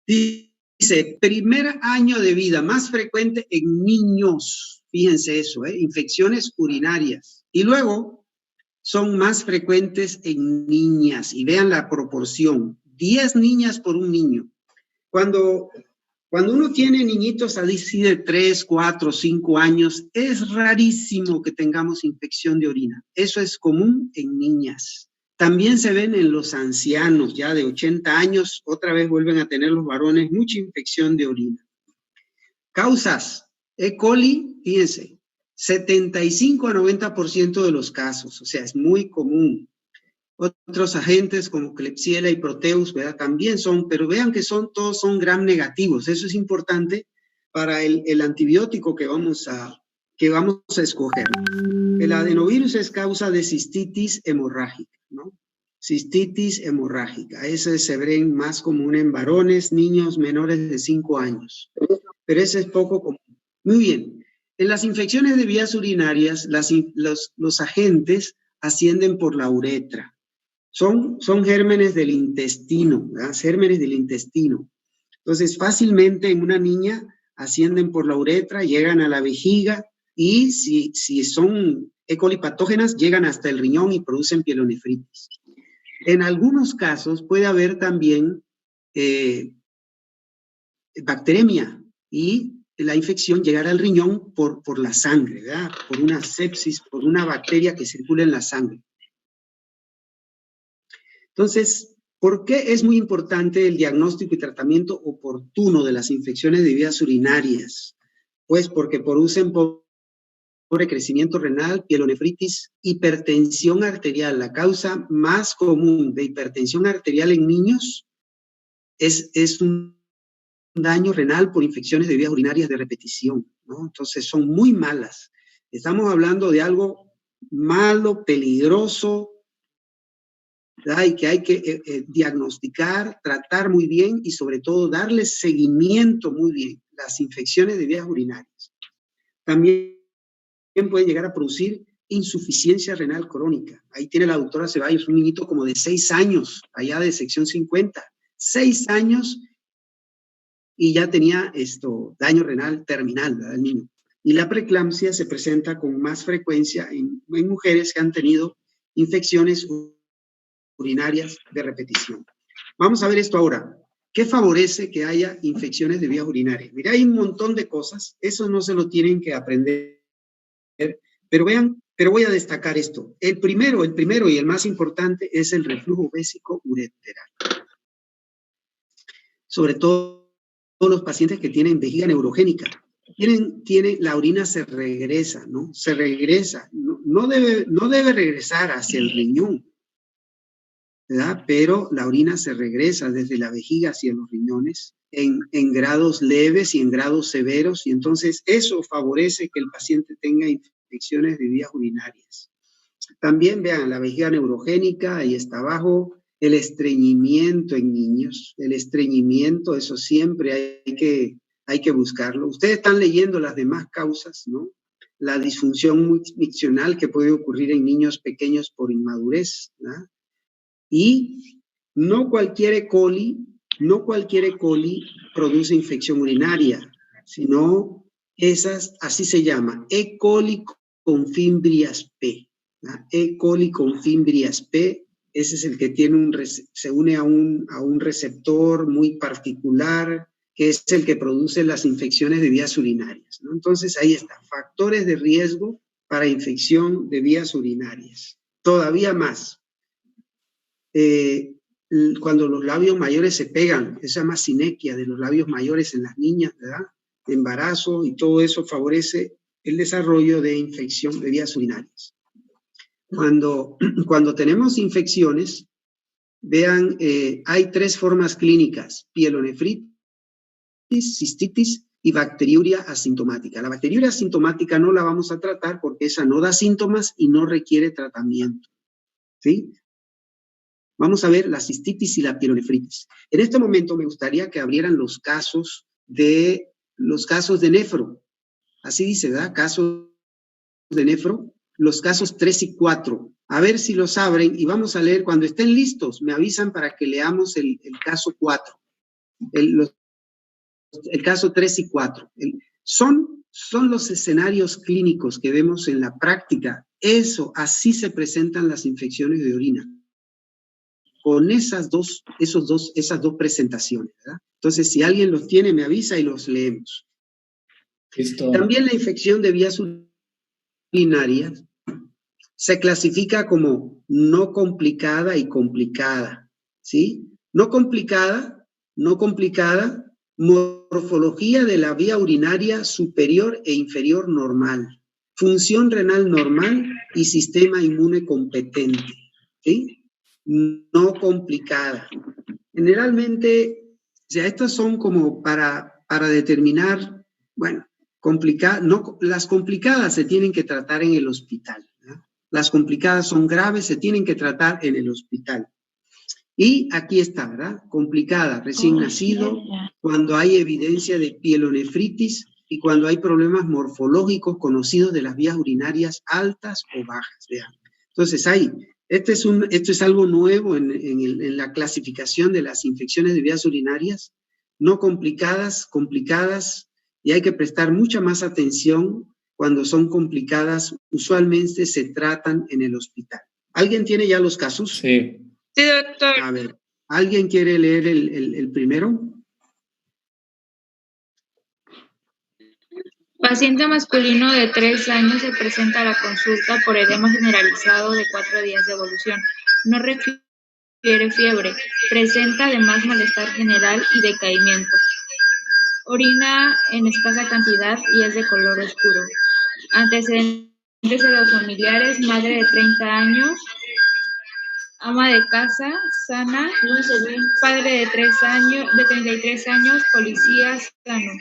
Dice, primer año de vida, más frecuente en niños. Fíjense eso, infecciones urinarias. Y luego son más frecuentes en niñas. Y vean la proporción, 10 niñas por un niño. Cuando uno tiene niñitos así de 3, 4, 5 años, es rarísimo que tengamos infección de orina. Eso es común en niñas. También se ven en los ancianos, ya de 80 años, otra vez vuelven a tener los varones mucha infección de orina. Causas, E. coli, fíjense, 75 a 90% de los casos, o sea, es muy común. Otros agentes como Klebsiella y Proteus, ¿verdad? También son, pero vean que todos son gram negativos. Eso es importante para el antibiótico que vamos a escoger. El adenovirus es causa de cistitis hemorrágica, ¿no? Cistitis hemorrágica. Ese se ve más común en varones, niños menores de 5 años. Pero ese es poco común. Muy bien. En las infecciones de vías urinarias, los agentes ascienden por la uretra. Son gérmenes del intestino, ¿verdad? Gérmenes del intestino. Entonces, fácilmente en una niña ascienden por la uretra, llegan a la vejiga y si son E. coli patógenas, llegan hasta el riñón y producen pielonefritis. En algunos casos puede haber también bacteremia y la infección llegará al riñón por la sangre, ¿verdad? Por una sepsis, por una bacteria que circula en la sangre. Entonces, ¿por qué es muy importante el diagnóstico y tratamiento oportuno de las infecciones de vías urinarias? Pues porque producen pobre crecimiento renal, pielonefritis, hipertensión arterial. La causa más común de hipertensión arterial en niños es un daño renal por infecciones de vías urinarias de repetición, ¿no? Entonces son muy malas. Estamos hablando de algo malo, peligroso, y que hay que diagnosticar, tratar muy bien y sobre todo darle seguimiento muy bien. Las infecciones de vías urinarias también pueden llegar a producir insuficiencia renal crónica. Ahí tiene la doctora Ceballos, un niñito como de 6 años, allá de sección 50, 6 años y ya tenía daño renal terminal, ¿verdad? El niño. Y la preeclampsia se presenta con más frecuencia en mujeres que han tenido infecciones urinarias de repetición. Vamos a ver esto ahora. ¿Qué favorece que haya infecciones de vías urinarias? Mira, hay un montón de cosas, eso no se lo tienen que aprender, pero vean, pero voy a destacar esto. El primero y el más importante es el reflujo vésico ureteral. Sobre todo los pacientes que tienen vejiga neurogénica. La orina se regresa, ¿no? Se regresa, no debe regresar hacia el riñón, ¿verdad? Pero la orina se regresa desde la vejiga hacia los riñones en grados leves y en grados severos, y entonces eso favorece que el paciente tenga infecciones de vías urinarias. También vean la vejiga neurogénica, ahí está abajo, el estreñimiento en niños, el estreñimiento, eso siempre hay que buscarlo. Ustedes están leyendo las demás causas, ¿no? La disfunción miccional que puede ocurrir en niños pequeños por inmadurez, ¿verdad? Y no cualquier E. coli produce infección urinaria, sino esas, así se llama, E. coli con Fimbrias P. E. coli con Fimbrias P, ese es el que se une a un receptor muy particular, que es el que produce las infecciones de vías urinarias, ¿no? Entonces ahí está, factores de riesgo para infección de vías urinarias. Todavía más. Cuando los labios mayores se pegan, esa se llama sinequia de los labios mayores en las niñas, ¿verdad? Embarazo y todo eso favorece el desarrollo de infección de vías urinarias. Cuando tenemos infecciones, vean, hay 3 formas clínicas: pielonefritis, cistitis y bacteriuria asintomática. La bacteriuria asintomática no la vamos a tratar porque esa no da síntomas y no requiere tratamiento, ¿sí? Vamos a ver la cistitis y la pielonefritis. En este momento me gustaría que abrieran los casos de nefro. Así dice, ¿verdad? Casos de nefro, los casos 3 y 4. A ver si los abren y vamos a leer. Cuando estén listos, me avisan para que leamos el caso 4. el caso 3 y 4. Son los escenarios clínicos que vemos en la práctica. Así se presentan las infecciones de orina. Con esas dos presentaciones, ¿verdad? Entonces, si alguien los tiene, me avisa y los leemos. Listo. También la infección de vías urinarias se clasifica como no complicada y complicada, ¿sí? No complicada, morfología de la vía urinaria superior e inferior normal, función renal normal y sistema inmune competente, ¿sí? No complicada. Generalmente, o sea, estas son como para determinar, bueno, las complicadas se tienen que tratar en el hospital, ¿no? Las complicadas son graves, se tienen que tratar en el hospital. Y aquí está, ¿verdad? Complicada, recién nacido, cuando hay evidencia de pielonefritis y cuando hay problemas morfológicos conocidos de las vías urinarias altas o bajas, vean. Entonces, esto es algo nuevo en la clasificación de las infecciones de vías urinarias, no complicadas, complicadas, y hay que prestar mucha más atención cuando son complicadas. Usualmente se tratan en el hospital. ¿Alguien tiene ya los casos? Sí. Sí, doctor. A ver, ¿alguien quiere leer el primero? Paciente masculino de 3 años se presenta a la consulta por edema generalizado de 4 días de evolución. No refiere fiebre. Presenta además malestar general y decaimiento. Orina en escasa cantidad y es de color oscuro. Antecedentes de los familiares: madre de 30 años, ama de casa, sana, padre de 33 años, policía, sano,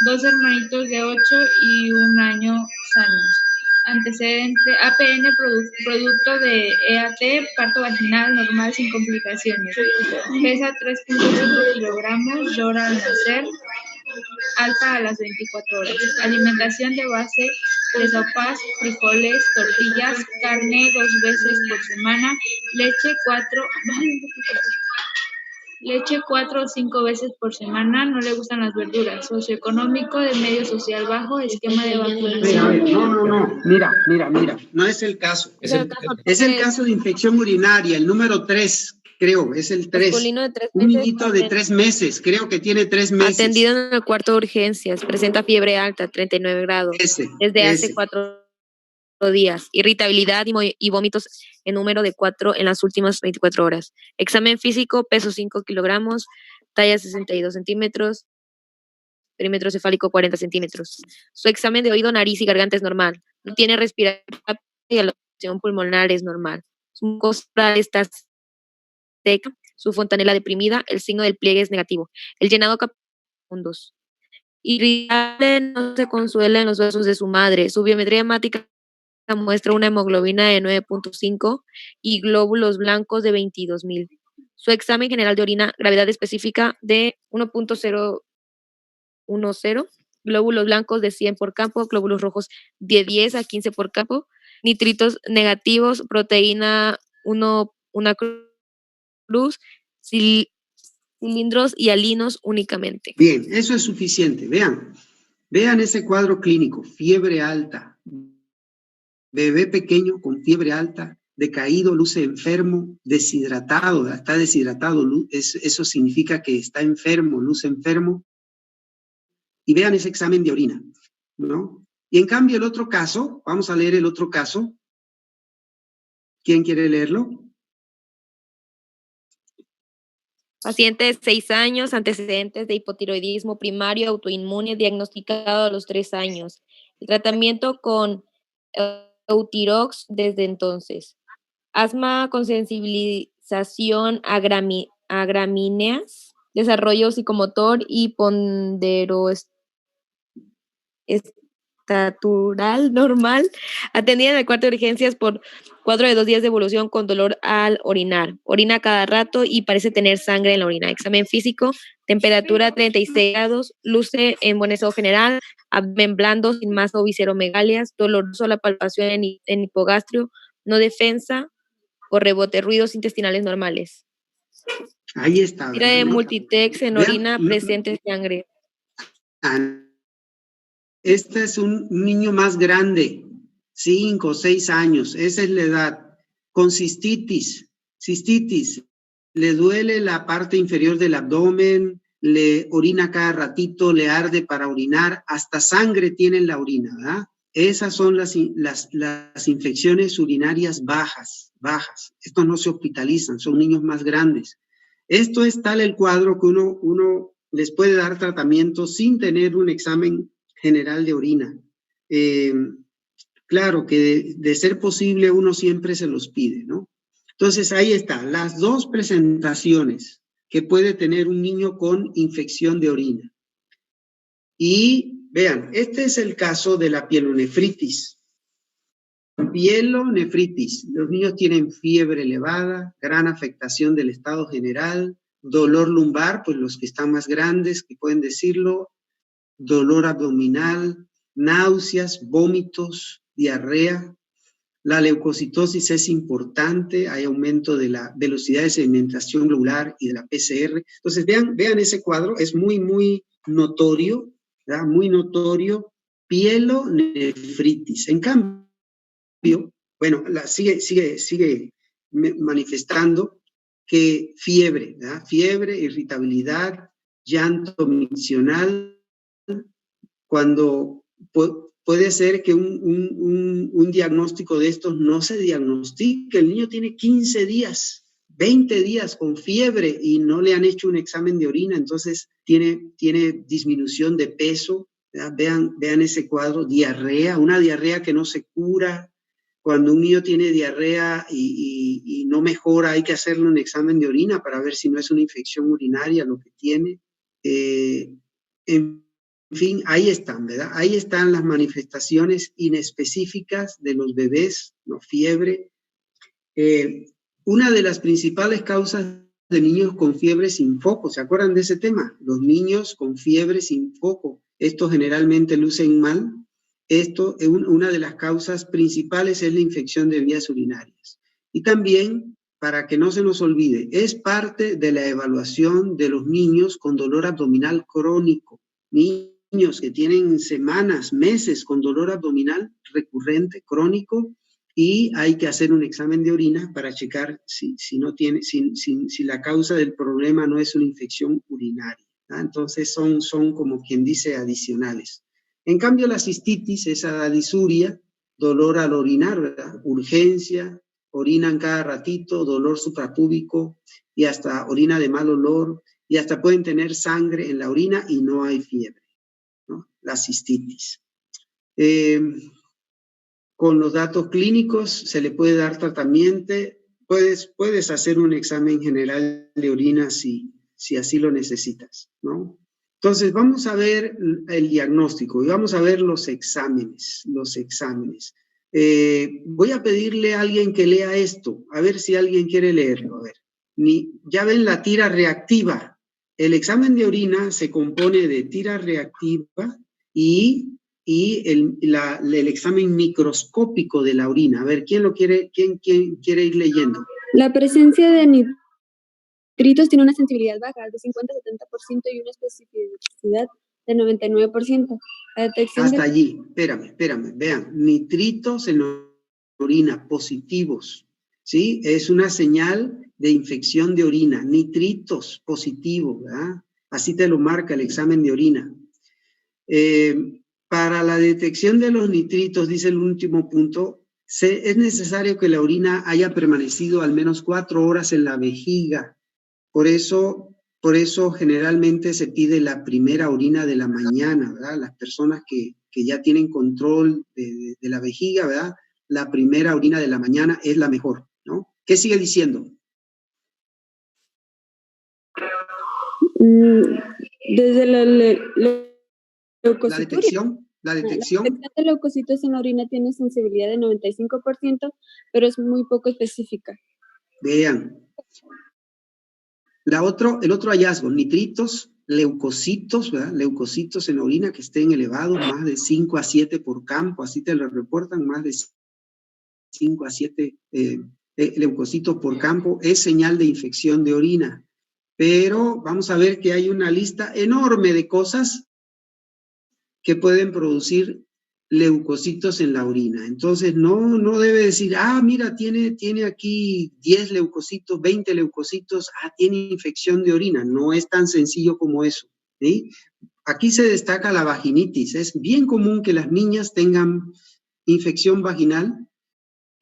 2 hermanitos de 8 y 1 año sanos. Antecedente: APN producto de EAT, parto vaginal normal sin complicaciones. Pesa 3.5 kilogramos, llora al nacer, alta a las 24 horas. Alimentación de base de sopas, frijoles, tortillas, carne 2 veces por semana, leche 4 o 5 veces por semana. No le gustan las verduras. Socioeconómico de medio social bajo, esquema de vacunación. No, mira, no es el caso. Es el caso de infección urinaria, el número 3, creo, es el 3. Masculino de 3 meses. Un niñito de 3 meses, creo que tiene 3 meses. Atendido en el cuarto de urgencias, presenta fiebre alta, 39 grados, desde hace 4 días, irritabilidad y vómitos en número de 4 en las últimas 24 horas. Examen físico, peso 5 kilogramos, talla 62 centímetros, perímetro cefálico 40 centímetros. Su examen de oído, nariz y garganta es normal. No tiene respiración y la función pulmonar es normal. Su mucosa oral está seca, su fontanela deprimida, el signo del pliegue es negativo. El llenado capilar. Irritable, no se consuela en los brazos de su madre. Su biometría hemática muestra una hemoglobina de 9.5 y glóbulos blancos de 22,000. Su examen general de orina, gravedad específica de 1.010, glóbulos blancos de 100 por campo, glóbulos rojos de 10 a 15 por campo, nitritos negativos, proteína 1, una cruz, cilindros y alinos únicamente. Bien, eso es suficiente. Vean ese cuadro clínico: fiebre alta, bebé pequeño con fiebre alta, decaído, luce enfermo, deshidratado, está deshidratado, eso significa que está enfermo, luce enfermo. Y vean ese examen de orina, ¿no? Y en cambio el otro caso, vamos a leer el otro caso. ¿Quién quiere leerlo? Paciente de 6 años, antecedentes de hipotiroidismo primario autoinmune, diagnosticado a los 3 años. El tratamiento con Eutirox desde entonces. Asma con sensibilización a gramíneas, desarrollo psicomotor y ponderoestatural normal, atendida en el cuarto de urgencias por 4 de 2 días de evolución con dolor al orinar. Orina cada rato y parece tener sangre en la orina. Examen físico, temperatura 36 grados, luce en buen estado general, abdomen blando, sin masa o visceromegalias, doloroso a la palpación en hipogastrio, no defensa o rebote, ruidos intestinales normales. Ahí está. Tira de Multitex en orina presente sangre. Este es un niño más grande, 5 o 6 años, esa es la edad, con cistitis, le duele la parte inferior del abdomen, le orina cada ratito, le arde para orinar, hasta sangre tiene en la orina, ¿verdad? Esas son las infecciones urinarias bajas. Estos no se hospitalizan, son niños más grandes. Esto es tal el cuadro que uno les puede dar tratamiento sin tener un examen general de orina. Claro que de ser posible uno siempre se los pide, ¿no? Entonces ahí está, las dos presentaciones que puede tener un niño con infección de orina. Y vean, este es el caso de la pielonefritis. Pielonefritis, los niños tienen fiebre elevada, gran afectación del estado general, dolor lumbar, pues los que están más grandes que pueden decirlo, dolor abdominal, náuseas, vómitos, diarrea. La leucocitosis es importante, hay aumento de la velocidad de sedimentación globular y de la PCR. Entonces, vean ese cuadro, es muy notorio, ¿verdad? Muy notorio, pielonefritis. En cambio, bueno, sigue manifestando que fiebre, ¿verdad? Fiebre, irritabilidad, llanto miccional, cuando puede ser que un diagnóstico de estos no se diagnostique. El niño tiene 15 días, 20 días con fiebre y no le han hecho un examen de orina, entonces tiene disminución de peso. Vean ese cuadro, diarrea, una diarrea que no se cura. Cuando un niño tiene diarrea y no mejora, hay que hacerle un examen de orina para ver si no es una infección urinaria lo que tiene. En fin, ahí están, ¿verdad? Ahí están las manifestaciones inespecíficas de los bebés, ¿no? Fiebre. Una de las principales causas de niños con fiebre sin foco, ¿se acuerdan de ese tema? Los niños con fiebre sin foco, estos generalmente lucen mal. Una de las causas principales es la infección de vías urinarias. Y también, para que no se nos olvide, es parte de la evaluación de los niños con dolor abdominal crónico. Niños que tienen semanas, meses con dolor abdominal recurrente, crónico, y hay que hacer un examen de orina para checar si la causa del problema no es una infección urinaria, ¿no? Entonces son como quien dice adicionales. En cambio la cistitis, esa disuria, dolor al orinar, ¿verdad? Urgencia, orinan cada ratito, dolor suprapúbico y hasta orina de mal olor, y hasta pueden tener sangre en la orina y no hay fiebre, ¿no? La cistitis. Con los datos clínicos se le puede dar tratamiento, puedes hacer un examen general de orina si así lo necesitas, ¿no? Entonces vamos a ver el diagnóstico y vamos a ver los exámenes. Voy a pedirle a alguien que lea esto, a ver si alguien quiere leerlo. A ver, ya ven la tira reactiva. El examen de orina se compone de tira reactiva y el examen microscópico de la orina. A ver, ¿quién quiere ir leyendo? La presencia de nitritos tiene una sensibilidad baja de 50-70% y una especificidad de 99%. La detección hasta allí, espérame, vean, nitritos en orina positivos, ¿sí? Es una señal de infección de orina, nitritos positivos, ¿verdad? Así te lo marca el examen de orina. Para la detección de los nitritos, dice el último punto, es necesario que la orina haya permanecido al menos 4 horas en la vejiga. Por eso generalmente se pide la primera orina de la mañana, ¿verdad? Las personas que ya tienen control de la vejiga, ¿verdad? La primera orina de la mañana es la mejor, ¿no? ¿Qué sigue diciendo? Desde la detección. La detección de leucocitos en la orina tiene sensibilidad de 95%, pero es muy poco específica. Vean. El otro hallazgo, nitritos, leucocitos, ¿verdad? Leucocitos en la orina que estén elevados, más de 5 a 7 por campo, así te lo reportan, más de 5 a 7 leucocitos por campo, es señal de infección de orina. pero vamos a ver que hay una lista enorme de cosas que pueden producir leucocitos en la orina. Entonces, no debe decir, mira, tiene aquí 10 leucocitos, 20 leucocitos, tiene infección de orina. No es tan sencillo como eso, ¿sí? Aquí se destaca la vaginitis. Es bien común que las niñas tengan infección vaginal,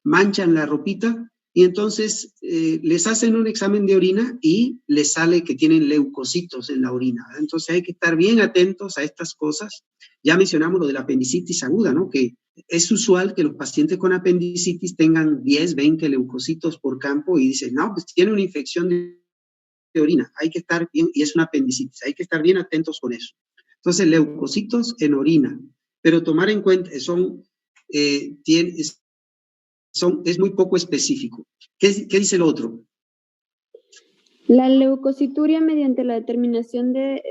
manchan la ropita, y entonces les hacen un examen de orina y les sale que tienen leucocitos en la orina, ¿verdad? Entonces hay que estar bien atentos a estas cosas. Ya mencionamos lo de la apendicitis aguda, ¿no? Que es usual que los pacientes con apendicitis tengan 10, 20 leucocitos por campo y dicen, no, pues tiene una infección de orina, hay que estar bien, y es una apendicitis, hay que estar bien atentos con eso. Entonces, leucocitos en orina, pero tomar en cuenta, es muy poco específico. ¿Qué dice el otro? La leucocituria mediante la determinación de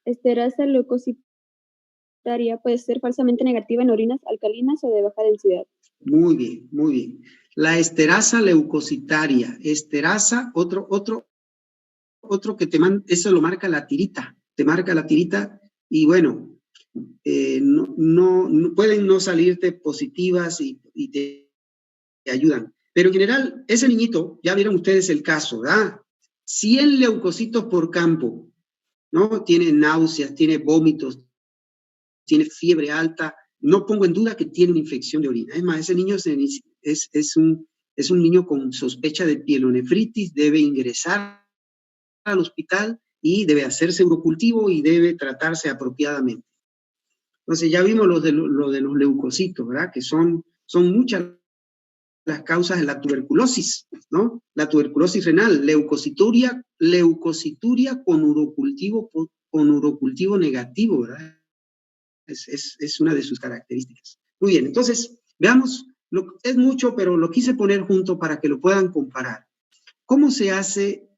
esterasa leucocitaria puede ser falsamente negativa en orinas alcalinas o de baja densidad. Muy bien, muy bien. La esterasa leucocitaria, esterasa, otro que te manda, eso lo marca la tirita, te marca la tirita y bueno, no pueden no salirte positivas y te ayudan. Pero en general, ese niñito, ya vieron ustedes el caso, ¿verdad? 100 leucocitos por campo, ¿no? Tiene náuseas, tiene vómitos, tiene fiebre alta. No pongo en duda que tiene una infección de orina. Es más, ese niño es un niño con sospecha de pielonefritis, debe ingresar al hospital y debe hacerse urocultivo y debe tratarse apropiadamente. Entonces ya vimos lo de los leucocitos, ¿verdad? Que son muchas las causas de la tuberculosis, ¿no? La tuberculosis renal, leucocituria con urocultivo negativo, ¿verdad? Es una de sus características. Muy bien, entonces, veamos, es mucho, pero lo quise poner junto para que lo puedan comparar. ¿Cómo se hace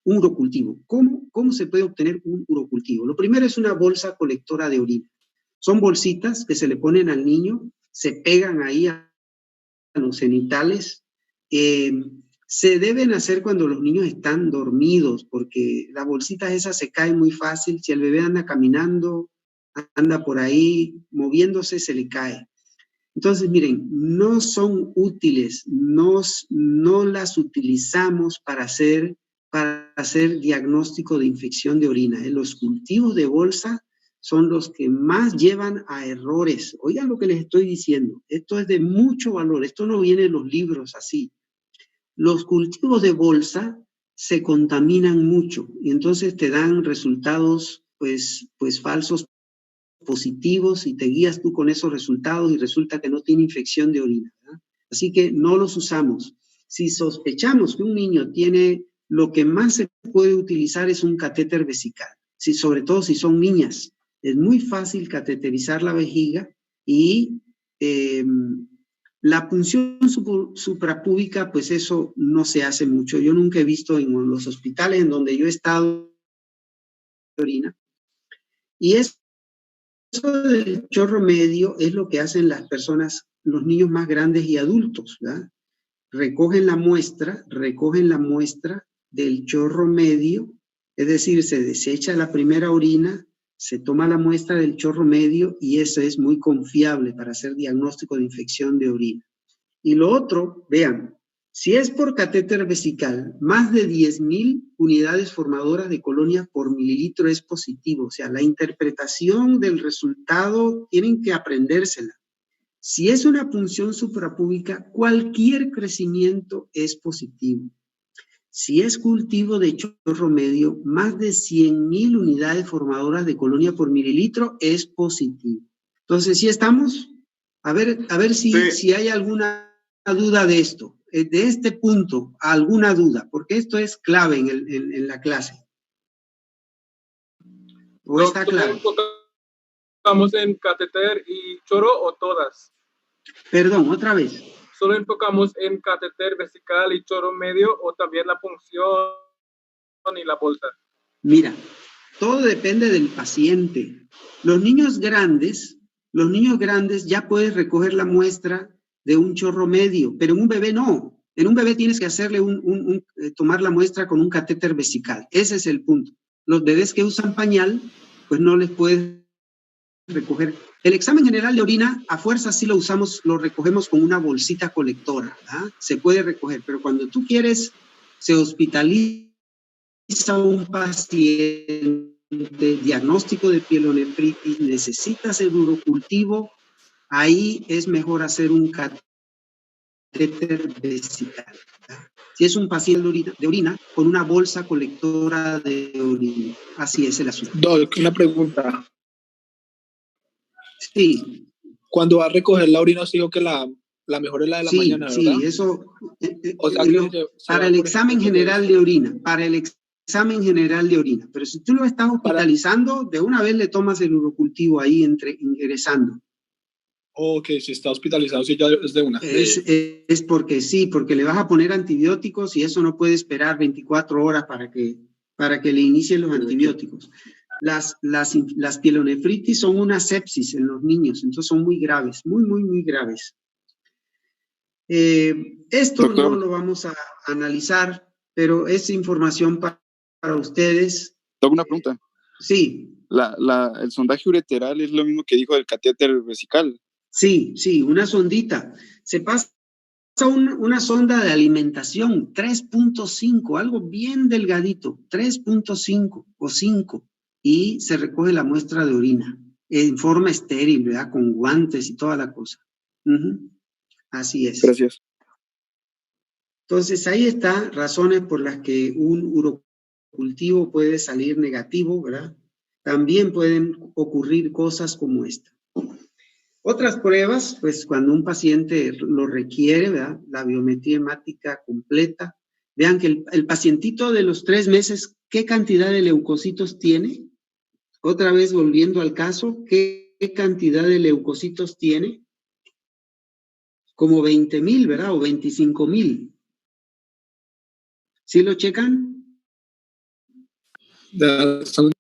un urocultivo? ¿Cómo se puede obtener un urocultivo? Lo primero es una bolsa colectora de orina. Son bolsitas que se le ponen al niño, se pegan ahí a los genitales. Se deben hacer cuando los niños están dormidos, porque las bolsitas esas se caen muy fácil. Si el bebé anda caminando, anda por ahí moviéndose, se le cae. Entonces, miren, no son útiles, no las utilizamos para hacer diagnóstico de infección de orina. Los cultivos de bolsa son los que más llevan a errores. Oigan lo que les estoy diciendo. Esto es de mucho valor. Esto no viene en los libros así. Los cultivos de bolsa se contaminan mucho y entonces te dan resultados pues falsos positivos y te guías tú con esos resultados y resulta que no tiene infección de orina, ¿verdad? Así que no los usamos. Si sospechamos que un niño tiene, lo que más se puede utilizar es un catéter vesical, sobre todo si son niñas. Es muy fácil cateterizar la vejiga y la punción suprapúbica, pues eso no se hace mucho. Yo nunca he visto en los hospitales en donde yo he estado orina. Y eso del chorro medio es lo que hacen las personas, los niños más grandes y adultos, ¿verdad? Recogen la muestra del chorro medio, es decir, se desecha la primera orina, se toma la muestra del chorro medio y eso es muy confiable para hacer diagnóstico de infección de orina. Y lo otro, vean, si es por catéter vesical, más de 10,000 unidades formadoras de colonia por mililitro es positivo. O sea, la interpretación del resultado tienen que aprendérsela. Si es una punción suprapúbica, cualquier crecimiento es positivo. Si es cultivo de chorro medio, más de 100,000 unidades formadoras de colonia por mililitro es positivo. Entonces, ¿sí estamos? A ver si hay alguna duda de esto, de este punto, alguna duda, porque esto es clave en la clase. ¿O está claro? ¿Estamos en catéter y chorro o todas? Perdón, otra vez. ¿Solo enfocamos en catéter vesical y chorro medio o también la punción y la bolsa? Mira, todo depende del paciente. Los niños grandes ya puedes recoger la muestra de un chorro medio, pero en un bebé no. En un bebé tienes que hacerle tomar la muestra con un catéter vesical. Ese es el punto. Los bebés que usan pañal, pues no les puedes recoger. El examen general de orina, a fuerza sí lo recogemos con una bolsita colectora, ¿ah? Se puede recoger, pero cuando tú quieres, se hospitaliza un paciente, diagnóstico de pielonefritis, necesitas el urocultivo, ahí es mejor hacer un catéter vesical. Si es un paciente de orina, con una bolsa colectora de orina. Así es el asunto. Doc, una pregunta. Sí. Cuando va a recoger la orina, os digo que la mejor es la de la mañana, ¿verdad? Sí, eso. O sea, para el examen general de orina, examen general de orina. Pero si tú lo estás hospitalizando, de una vez le tomas el urocultivo ahí ingresando. Ok, si está hospitalizado, si ya es de una. Es porque sí, porque le vas a poner antibióticos y eso no puede esperar 24 horas para que le inicien los antibióticos. Las pielonefritis son una sepsis en los niños, entonces son muy graves, muy graves. Esto Doctor, no lo vamos a analizar, pero es información para ustedes. Tengo una pregunta. Sí. ¿El sondaje ureteral es lo mismo que dijo del catéter vesical? Sí, una sondita. Se pasa una sonda de alimentación, 3.5, algo bien delgadito, 3.5 o 5, y se recoge la muestra de orina en forma estéril, ¿verdad? Con guantes y toda la cosa. Así es. Gracias. Entonces, ahí están razones por las que un urocultivo puede salir negativo, ¿verdad? También pueden ocurrir cosas como esta. Otras pruebas, pues cuando un paciente lo requiere, ¿verdad? La biometría hemática completa. Vean que el pacientito de los 3 meses, ¿qué cantidad de leucocitos tiene? Otra vez volviendo al caso, ¿qué cantidad de leucocitos tiene? Como 20,000, ¿verdad? O 25,000. ¿Sí lo checan? 22,000.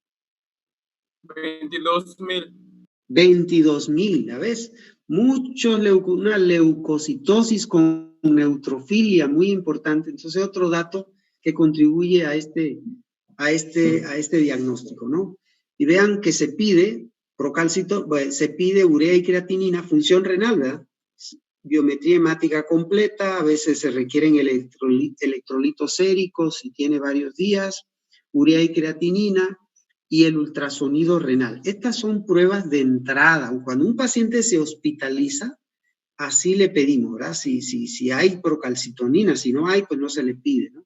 22,000, ¿ya ves? Una leucocitosis con neutrofilia muy importante. Entonces, otro dato que contribuye a este diagnóstico, ¿no? Y vean que se pide procálcito, se pide urea y creatinina, función renal, ¿verdad? Biometría hemática completa, a veces se requieren electrolitos séricos si tiene varios días, urea y creatinina, y el ultrasonido renal. Estas son pruebas de entrada. Cuando un paciente se hospitaliza, así le pedimos, ¿verdad? Si hay procalcitonina, si no hay, pues no se le pide, ¿no?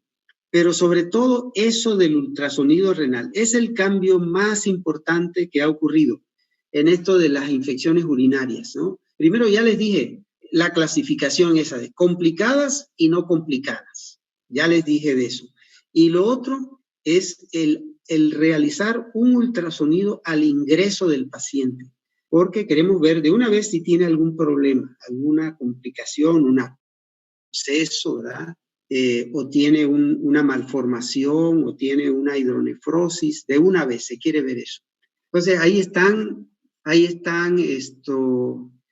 Pero sobre todo eso del ultrasonido renal es el cambio más importante que ha ocurrido en esto de las infecciones urinarias, ¿no? Primero ya les dije la clasificación esa de complicadas y no complicadas. Ya les dije de eso. Y lo otro es el realizar un ultrasonido al ingreso del paciente, porque queremos ver de una vez si tiene algún problema, alguna complicación, un absceso, ¿verdad? O tiene una malformación, o tiene una hidronefrosis, de una vez se quiere ver eso. Entonces ahí están,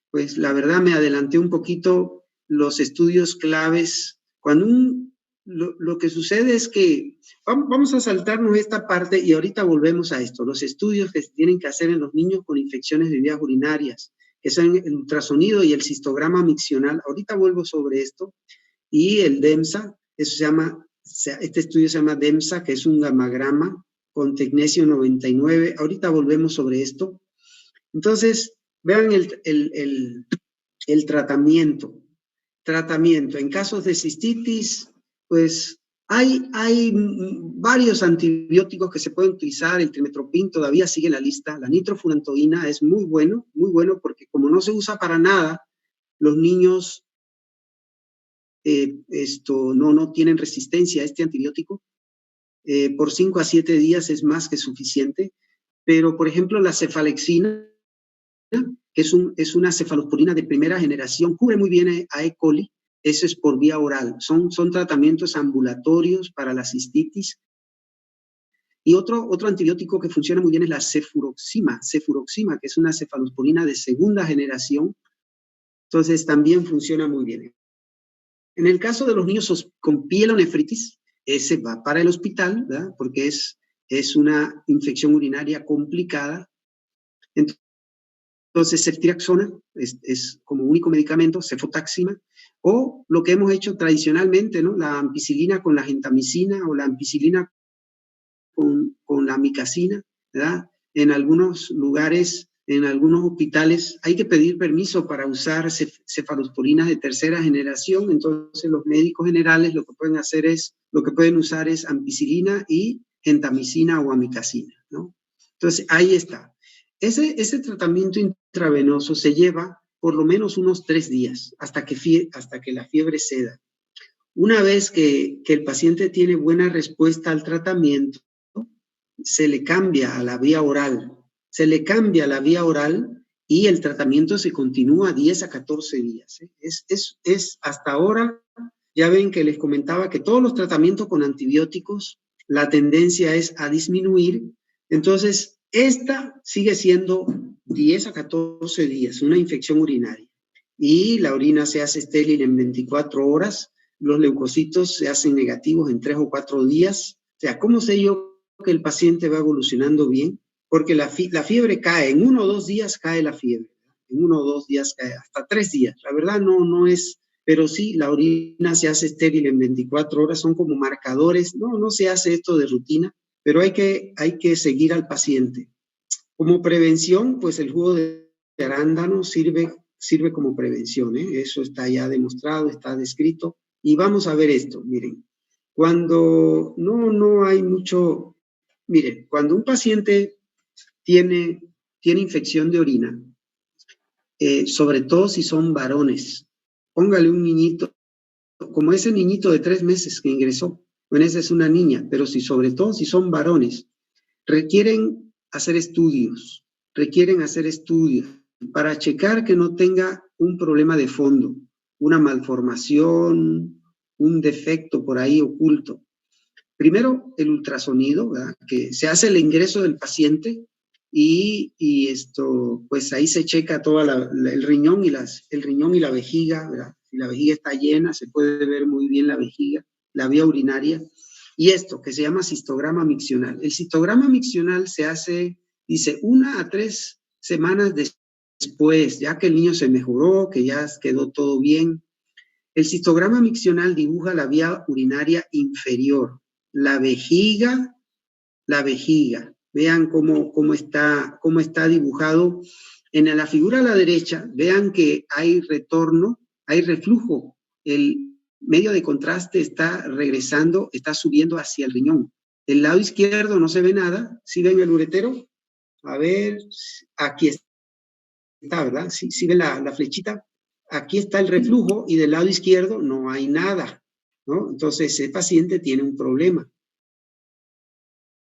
pues la verdad me adelanté un poquito los estudios claves. Cuando lo que sucede es que vamos a saltarnos esta parte y ahorita volvemos a esto, los estudios que se tienen que hacer en los niños con infecciones de vías urinarias, que son el ultrasonido y el cistograma miccional. Ahorita vuelvo sobre esto. Y el DEMSA, este estudio se llama DEMSA, que es un gamagrama con tecnesio 99. Ahorita volvemos sobre esto. Entonces, vean el tratamiento. En casos de cistitis, pues hay varios antibióticos que se pueden utilizar. El trimetoprim todavía sigue en la lista. La nitrofurantoína es muy bueno porque como no se usa para nada, los niños no tienen resistencia a este antibiótico. Por 5 a 7 días es más que suficiente. Pero, por ejemplo, la cefalexina, que es una cefalosporina de primera generación, cubre muy bien a E. coli. Eso es por vía oral. Son tratamientos ambulatorios para la cistitis. Y otro antibiótico que funciona muy bien es la cefuroxima, que es una cefalosporina de segunda generación. Entonces, también funciona muy bien. En el caso de los niños con pielonefritis, ese va para el hospital, ¿verdad? Porque es una infección urinaria complicada. Entonces, ceftriaxona es como único medicamento, cefotaxima, o lo que hemos hecho tradicionalmente, ¿no? La ampicilina con la gentamicina o la ampicilina con la amicacina, ¿verdad? En algunos lugares, en algunos hospitales, hay que pedir permiso para usar cefalosporinas de tercera generación. Entonces, los médicos generales lo que pueden usar es ampicilina y gentamicina o amicacina, ¿no? Entonces, ahí está. Ese tratamiento intravenoso se lleva por lo menos unos 3 días hasta que la fiebre ceda. Una vez que el paciente tiene buena respuesta al tratamiento, se le cambia a la vía oral. Y el tratamiento se continúa 10 a 14 días. Hasta ahora, ya ven que les comentaba que todos los tratamientos con antibióticos, la tendencia es a disminuir. Entonces, esta sigue siendo 10 a 14 días, una infección urinaria. Y la orina se hace estéril en 24 horas, los leucocitos se hacen negativos en 3 o 4 días. O sea, ¿cómo sé yo que el paciente va evolucionando bien? Porque la fiebre cae, en 1 o 2 días cae la fiebre, en 1 o 2 días cae, hasta 3 días. La verdad no es, pero sí, la orina se hace estéril en 24 horas, son como marcadores. No se hace esto de rutina, pero hay que seguir al paciente. Como prevención, pues el jugo de arándano sirve como prevención, ¿eh? Eso está ya demostrado, está descrito. Y vamos a ver esto, miren. Cuando no hay mucho, miren, cuando un paciente tiene infección de orina, sobre todo si son varones, póngale un niñito, como ese niñito de 3 meses que ingresó, bueno, esa es una niña, pero sobre todo si son varones, requieren hacer estudios para checar que no tenga un problema de fondo, una malformación, un defecto por ahí oculto. Primero, el ultrasonido, ¿verdad? Que se hace el ingreso del paciente y esto, pues ahí se checa todo el riñón y la vejiga, ¿verdad? Si la vejiga está llena, se puede ver muy bien la vejiga, la vía urinaria. Y esto, que se llama cistograma miccional. El cistograma miccional se hace, dice, 1 a 3 semanas después, ya que el niño se mejoró, que ya quedó todo bien. El cistograma miccional dibuja la vía urinaria inferior, la vejiga. Vean cómo está dibujado. En la figura a la derecha, vean que hay retorno, hay reflujo. El medio de contraste está regresando, está subiendo hacia el riñón. Del lado izquierdo no se ve nada. ¿Sí ven el uretero? A ver, aquí está, ¿verdad? ¿Sí ven la flechita? Aquí está el reflujo y del lado izquierdo no hay nada, ¿no? Entonces, ese paciente tiene un problema.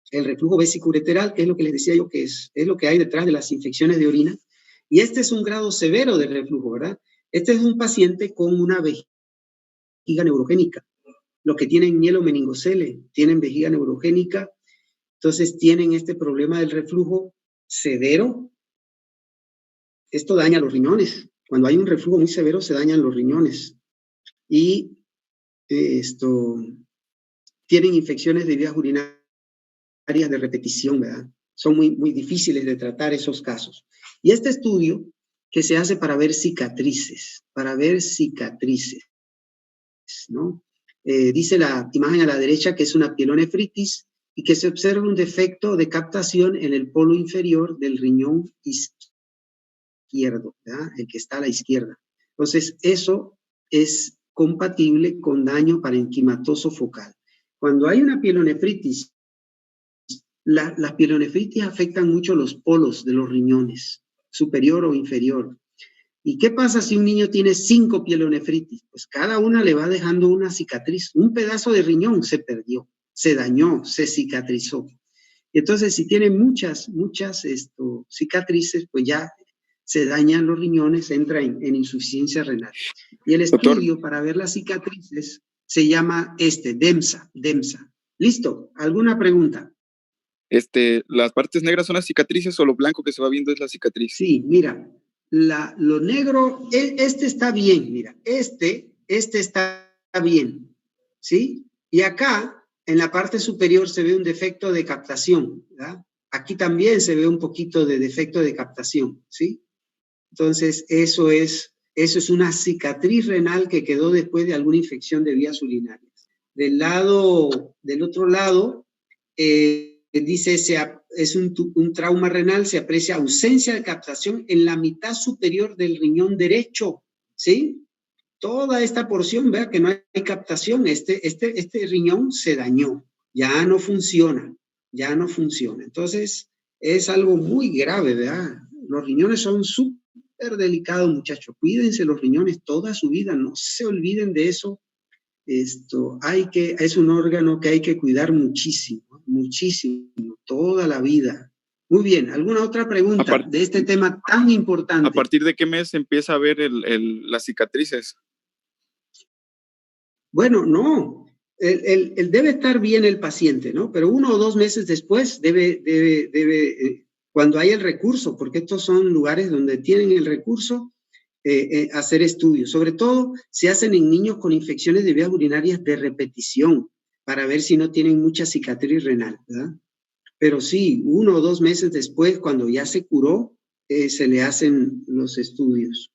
El reflujo vesicoureteral, que es lo que les decía yo que es lo que hay detrás de las infecciones de orina. Y este es un grado severo de reflujo, ¿verdad? Este es un paciente con una vejiga neurogénica. Los que tienen mielomeningocele tienen vejiga neurogénica, entonces tienen este problema del reflujo severo. Esto daña los riñones. Cuando hay un reflujo muy severo se dañan los riñones. Y tienen infecciones de vías urinarias de repetición, ¿verdad? Son muy difíciles de tratar esos casos. Y este estudio que se hace para ver cicatrices, ¿no? Dice la imagen a la derecha que es una pielonefritis y que se observa un defecto de captación en el polo inferior del riñón izquierdo, ¿verdad? El que está a la izquierda. Entonces, eso es compatible con daño parenquimatoso focal. Cuando hay una pielonefritis, las pielonefritis afectan mucho los polos de los riñones, superior o inferior. ¿Y qué pasa si un niño tiene 5 pielonefritis? Pues cada una le va dejando una cicatriz. Un pedazo de riñón se perdió, se dañó, se cicatrizó. Entonces, si tiene muchas cicatrices, pues ya se dañan los riñones, entra en insuficiencia renal. Y el estudio para ver las cicatrices se llama DEMSA. ¿Listo? ¿Alguna pregunta? ¿Las partes negras son las cicatrices o lo blanco que se va viendo es la cicatriz? Sí, mira, lo negro, este está bien, mira, este está bien, ¿sí? Y acá, en la parte superior, se ve un defecto de captación, ¿verdad? Aquí también se ve un poquito de defecto de captación, ¿sí? Entonces, eso es una cicatriz renal que quedó después de alguna infección de vías urinarias. Del otro lado, dice, es un trauma renal, se aprecia ausencia de captación en la mitad superior del riñón derecho, ¿sí? Toda esta porción, vea que no hay captación, este riñón se dañó, ya no funciona. Entonces, es algo muy grave, ¿verdad? Los riñones son súper delicados, muchachos. Cuídense los riñones toda su vida, no se olviden de eso. Es un órgano que hay que cuidar muchísimo, toda la vida. Muy bien, ¿alguna otra pregunta de este tema tan importante? ¿A partir de qué mes empieza a ver las cicatrices? Bueno, no, debe estar bien el paciente, ¿no? Pero 1 o 2 meses después debe cuando hay el recurso, porque estos son lugares donde tienen el recurso, hacer estudios. Sobre todo se hacen en niños con infecciones de vías urinarias de repetición, para ver si no tienen mucha cicatriz renal, ¿verdad? Pero sí, 1 o 2 meses después, cuando ya se curó, se le hacen los estudios.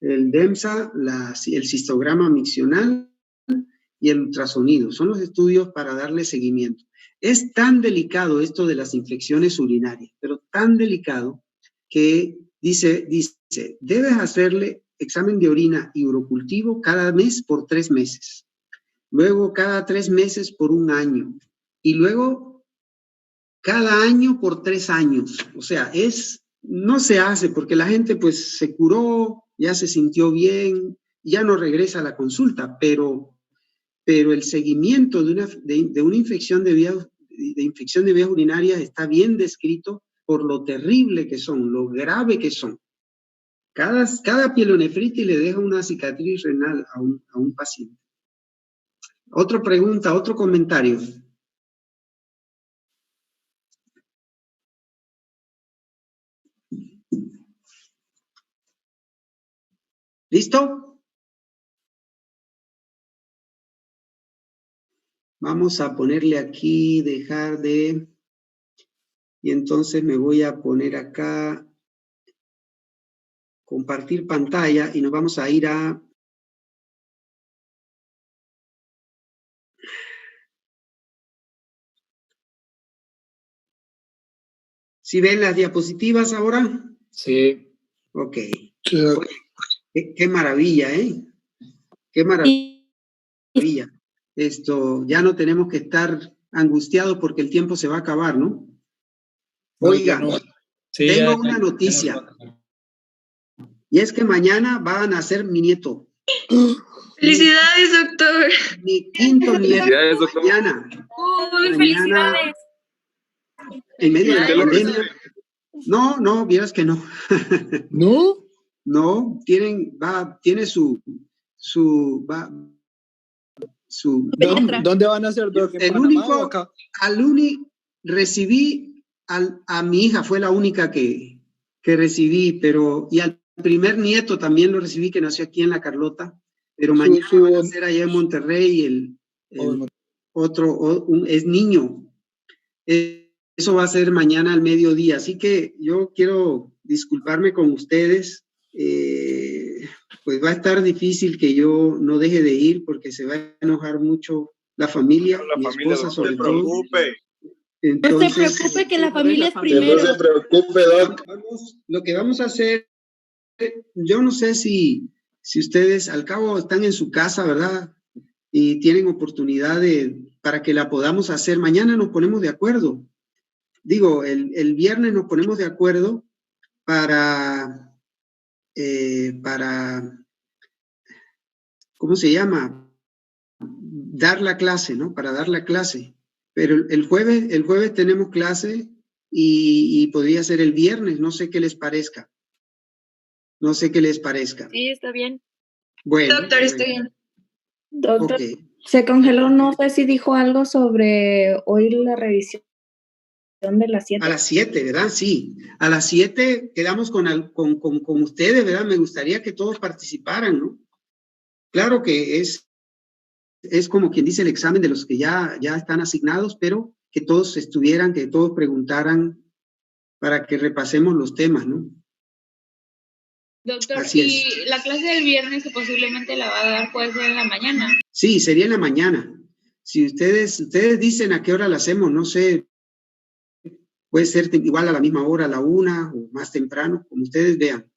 El DEMSA, el cistograma miccional y el ultrasonido, son los estudios para darle seguimiento. Es tan delicado esto de las infecciones urinarias, pero tan delicado que dice, debes hacerle examen de orina y urocultivo cada mes por 3 meses, luego cada 3 meses por 1 año, y luego cada año por 3 años. O sea, no se hace porque la gente pues se curó, ya se sintió bien, ya no regresa a la consulta, pero el seguimiento de una infección de vías urinarias está bien descrito por lo terrible que son, lo grave que son. Cada pielonefritis le deja una cicatriz renal a un paciente. Otra pregunta, otro comentario. ¿Listo? Vamos a ponerle aquí, dejar de... Y entonces me voy a poner acá, compartir pantalla, y nos vamos a ir a... ¿Sí ven las diapositivas ahora? Sí. Ok. Sí. Oye, qué maravilla, ¿eh? Qué maravilla. Ya no tenemos que estar angustiados porque el tiempo se va a acabar, ¿no? Oiga, no. Sí, tengo una noticia. Y es que mañana va a nacer mi nieto. ¡Felicidades, doctor! Mi quinto nieto. Felicidades, doctor. Mañana. ¡Felicidades! En medio de la pandemia. No, vieras que no. ¿No? No, tiene su ¿Dónde van a hacer? El único, recibí a mi hija, fue la única que recibí, y al primer nieto también lo recibí, que nació aquí en La Carlota, pero mañana va a nacer allá en Monterrey, otro es niño. Eso va a ser mañana al mediodía, así que yo quiero disculparme con ustedes. Pues va a estar difícil que yo no deje de ir porque se va a enojar mucho la familia, mi esposa sobre todo. Entonces, no se preocupe que la familia es primero. No se preocupe, Doc. Lo que vamos a hacer, yo no sé si ustedes al cabo están en su casa, ¿verdad? Y tienen oportunidad para que la podamos hacer. Mañana nos ponemos de acuerdo. Digo, el viernes nos ponemos de acuerdo para ¿cómo se llama? Dar la clase, ¿no? Para dar la clase. Pero el jueves tenemos clase y podría ser el viernes, no sé qué les parezca. Sí, está bien. Bueno. Doctor, estoy bien. Doctor, okay. Se congeló, no sé si dijo algo sobre hoy la revisión de las 7. A las 7, ¿verdad? Sí. A las 7 quedamos con ustedes, ¿verdad? Me gustaría que todos participaran, ¿no? Claro que es es como quien dice el examen de los que ya están asignados, pero que todos estuvieran, que todos preguntaran para que repasemos los temas, ¿no? Doctor, ¿y la clase del viernes que posiblemente la va a dar puede ser en la mañana? Sí, sería en la mañana. Si ustedes dicen a qué hora la hacemos, no sé, puede ser igual a la misma hora, a la 1 o más temprano, como ustedes vean.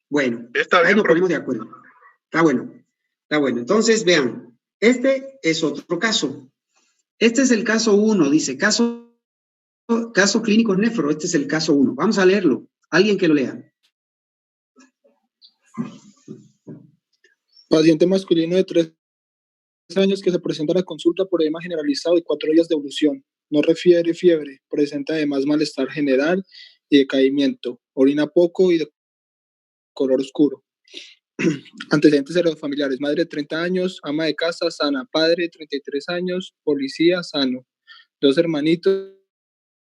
Bueno, ahí nos ponemos de acuerdo. Está bueno. Entonces, vean, este es otro caso. Este es el caso 1, dice, caso clínico nefro, este es el caso 1. Vamos a leerlo. Alguien que lo lea. Paciente masculino de 3 años que se presenta a la consulta por edema generalizado y 4 días de evolución. No refiere fiebre, presenta además malestar general y decaimiento. Orina poco y de color oscuro. Antecedentes heredofamiliares: madre de 30 años, ama de casa, sana. Padre, 33 años, policía, sano. 2 hermanitos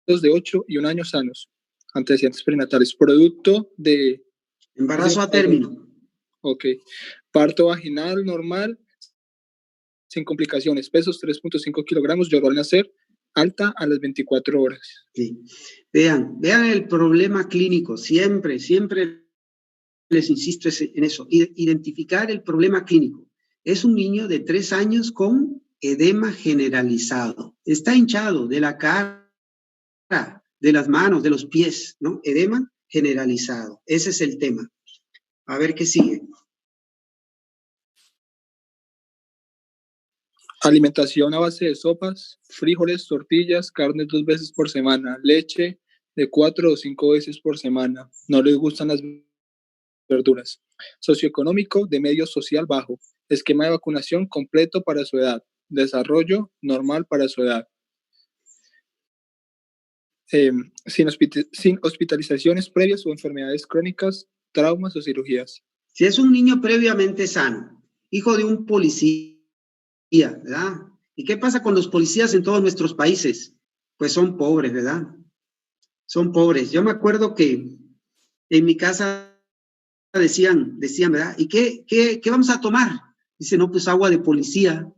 de 8 y 1 año sanos. Antecedentes prenatales: producto de embarazo a término. Ok. Parto vaginal normal, sin complicaciones. Pesos 3.5 kilogramos. Lloró al nacer. Alta a las 24 horas. Sí. Vean el problema clínico. Siempre les insisto en eso. Identificar el problema clínico. Es un niño de 3 años con edema generalizado. Está hinchado de la cara, de las manos, de los pies, ¿no? Edema generalizado. Ese es el tema. A ver qué sigue. Alimentación a base de sopas, frijoles, tortillas, carnes 2 veces por semana, leche de 4 o 5 veces por semana. No les gustan las verduras. Socioeconómico de medio social bajo. Esquema de vacunación completo para su edad. Desarrollo normal para su edad. Sin hospitalizaciones previas o enfermedades crónicas, traumas o cirugías. Si es un niño previamente sano, hijo de un policía, ¿verdad? ¿Y qué pasa con los policías en todos nuestros países? Pues son pobres, ¿verdad? Son pobres. Yo me acuerdo que en mi casa decían, ¿verdad? ¿Y qué vamos a tomar? Dice, no, pues agua de policía.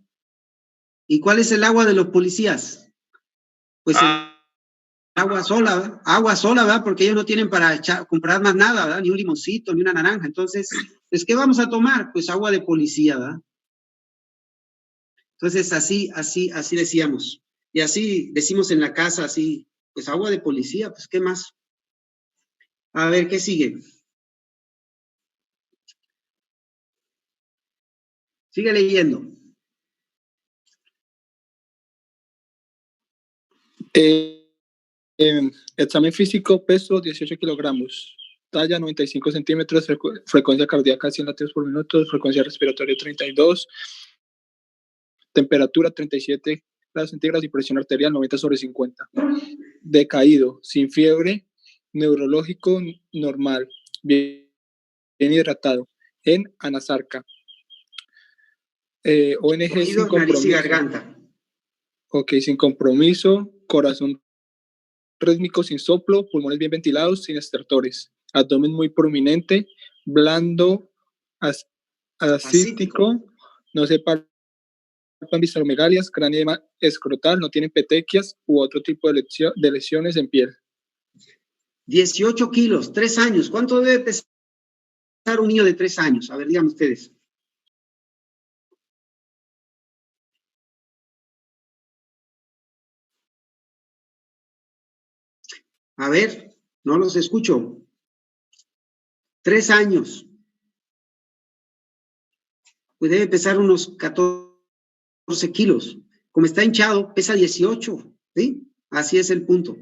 ¿Y cuál es el agua de los policías? Pues agua sola, ¿verdad? Porque ellos no tienen para comprar más nada, ¿verdad? Ni un limoncito, ni una naranja. Entonces, pues, ¿qué vamos a tomar? Pues agua de policía, ¿verdad? Entonces, así decíamos. Y así decimos en la casa, así, pues agua de policía, pues, ¿qué más? A ver, ¿qué sigue? Sigue leyendo. Examen físico, peso 18 kilogramos, talla 95 centímetros, frecuencia cardíaca 100 latidos por minuto, frecuencia respiratoria 32, temperatura 37 grados centígrados y presión arterial 90/50. Decaído, sin fiebre, neurológico normal, bien hidratado, en anasarca. ONG sin compromiso. Y garganta. Ok, sin compromiso, corazón rítmico sin soplo, pulmones bien ventilados, sin estertores, abdomen muy prominente, blando, ascítico, no se palpan visceromegalias, cráneo escrotal, no tienen petequias u otro tipo de lesiones en piel. 18 kilos, 3 años. ¿Cuánto debe pesar un niño de 3 años? A ver, díganme ustedes. A ver, no los escucho. 3 años. Pues debe pesar unos 14 kilos. Como está hinchado, pesa 18, ¿sí? Así es el punto.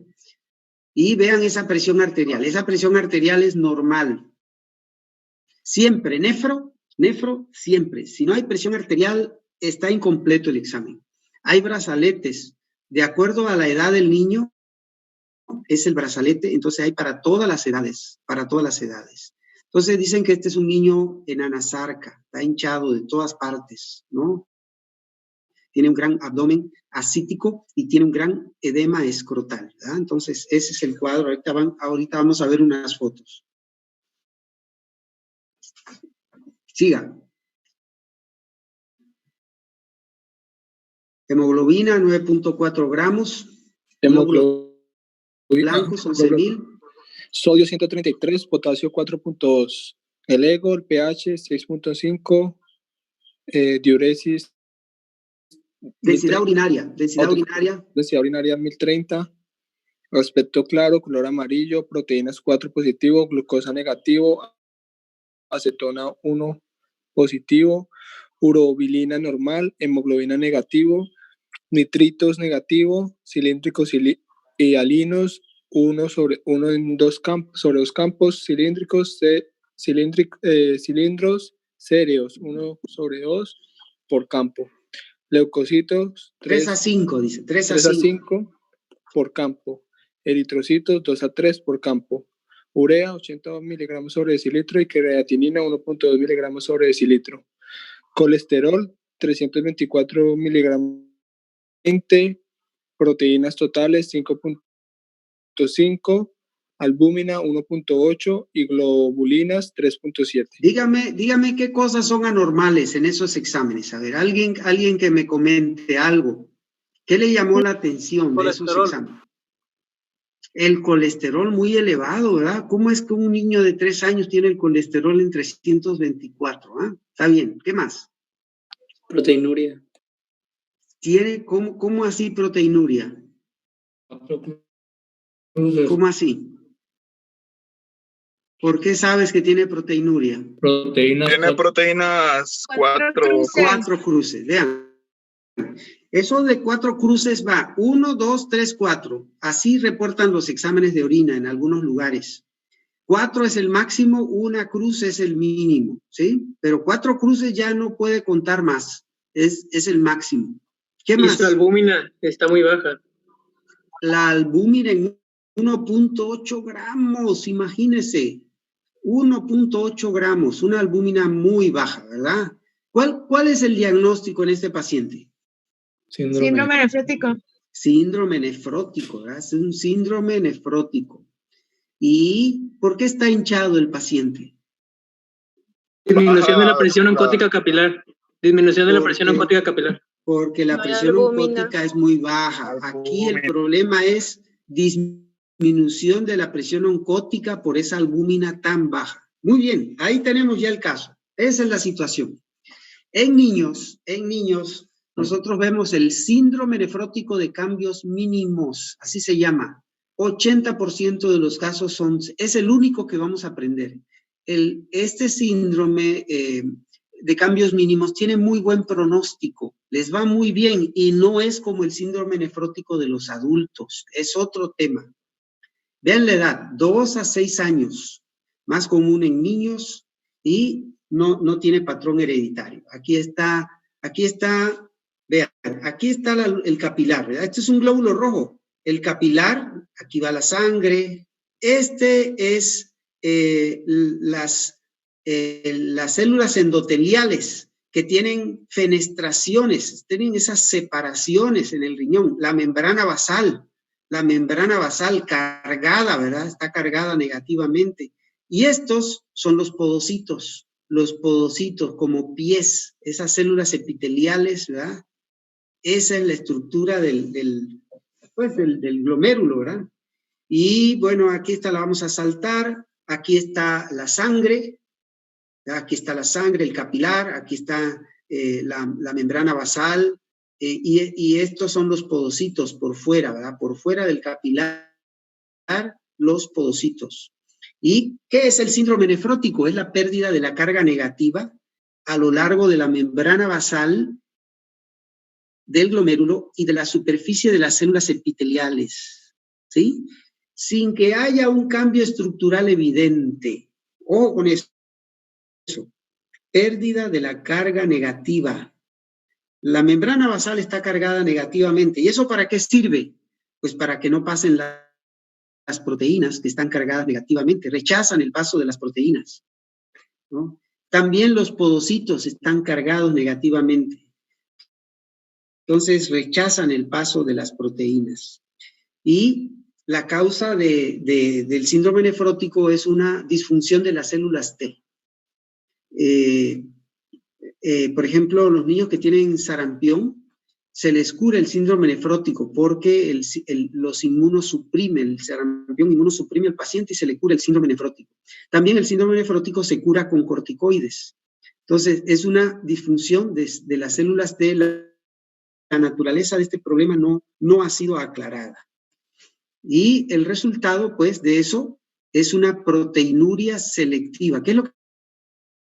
Y vean esa presión arterial. Esa presión arterial es normal. Siempre, nefro, siempre. Si no hay presión arterial, está incompleto el examen. Hay brazaletes. De acuerdo a la edad del niño, es el brazalete, entonces hay para todas las edades, Entonces dicen que este es un niño en anasarca, está hinchado de todas partes, ¿no? Tiene un gran abdomen ascítico y tiene un gran edema escrotal, ¿verdad? Entonces ese es el cuadro, ahorita vamos a ver unas fotos. Siga. Hemoglobina, 9.4 gramos. Hemoglobina blancos, 11.000. Sodio 133, potasio 4.2. El ego, el pH 6.5. Diuresis. Densidad urinaria. Densidad urinaria 1030. Aspecto claro, color amarillo, proteínas 4 positivo, glucosa negativo, acetona 1 positivo, urobilina normal, hemoglobina negativo, nitritos negativo, cilíndricos y alinos 1 en 2 campos, sobre 2 campos, cilíndricos, cilindros cereos 1 sobre 2 por campo. Leucocitos 3 a 5, dice. 3 a 5 por campo. Eritrocitos 2 a 3 por campo. Urea 80 miligramos sobre decilitro y creatinina 1.2 miligramos sobre decilitro. Colesterol 324 miligramos. Proteínas totales 5.5, albúmina 1.8 y globulinas 3.7. Dígame qué cosas son anormales en esos exámenes. A ver, alguien que me comente algo. ¿Qué le llamó la atención de esos exámenes? El colesterol muy elevado, ¿verdad? ¿Cómo es que un niño de 3 años tiene el colesterol en 324? ¿Ah? Está bien, ¿qué más? Proteinuria. ¿Cómo así proteinuria? ¿Cómo así? ¿Por qué sabes que tiene proteinuria? Tiene proteínas 4 cruces. Vean. Eso de 4 cruces va 1, 2, 3, 4. Así reportan los exámenes de orina en algunos lugares. 4 es el máximo, 1 cruz es el mínimo, ¿sí? Pero 4 cruces ya no puede contar más. Es el máximo. ¿Qué más? Y su albúmina está muy baja. La albúmina en 1.8 gramos, imagínese. 1.8 gramos, una albúmina muy baja, ¿verdad? ¿Cuál es el diagnóstico en este paciente? Síndrome nefrótico. Síndrome nefrótico, ¿verdad? Es un síndrome nefrótico. ¿Y por qué está hinchado el paciente? Disminución de la presión oncótica capilar. Disminución de la presión oncótica capilar. Porque la presión oncótica es muy baja. Aquí el problema es disminución de la presión oncótica por esa albúmina tan baja. Muy bien, ahí tenemos ya el caso. Esa es la situación. En niños, nosotros vemos el síndrome nefrótico de cambios mínimos, así se llama. 80% de los casos es el único que vamos a aprender. Este síndrome de cambios mínimos tiene muy buen pronóstico, les va muy bien y no es como el síndrome nefrótico de los adultos, es otro tema. Vean la edad, 2 a 6 años, más común en niños y no tiene patrón hereditario. Aquí está, vean, aquí está el capilar, ¿verdad? Este es un glóbulo rojo. El capilar, aquí va la sangre. Este es las células endoteliales que tienen fenestraciones, tienen esas separaciones en el riñón. La membrana basal cargada, ¿verdad? Está cargada negativamente. Y estos son los podocitos como pies, esas células epiteliales, ¿verdad? Esa es la estructura del glomérulo, ¿verdad? Y bueno, aquí está, la vamos a saltar, aquí está la sangre, ¿verdad? Aquí está la sangre, el capilar, aquí está la membrana basal, y estos son los podocitos por fuera, ¿verdad? Por fuera del capilar, los podocitos. ¿Y qué es el síndrome nefrótico? Es la pérdida de la carga negativa a lo largo de la membrana basal del glomérulo y de la superficie de las células epiteliales, ¿sí? Sin que haya un cambio estructural evidente. Ojo con eso. Pérdida de la carga negativa. La membrana basal está cargada negativamente. ¿Y eso para qué sirve? Pues para que no pasen las proteínas que están cargadas negativamente, rechazan el paso de las proteínas, ¿no? También los podocitos están cargados negativamente. Entonces rechazan el paso de las proteínas. Y la causa del síndrome nefrótico es una disfunción de las células T. Por ejemplo, los niños que tienen sarampión, se les cura el síndrome nefrótico porque los inmunosuprime, el sarampión inmunosuprime al paciente y se le cura el síndrome nefrótico. También el síndrome nefrótico se cura con corticoides. Entonces, es una disfunción de las células de la naturaleza de este problema no ha sido aclarada. Y el resultado, pues, de eso es una proteinuria selectiva. ¿Qué es lo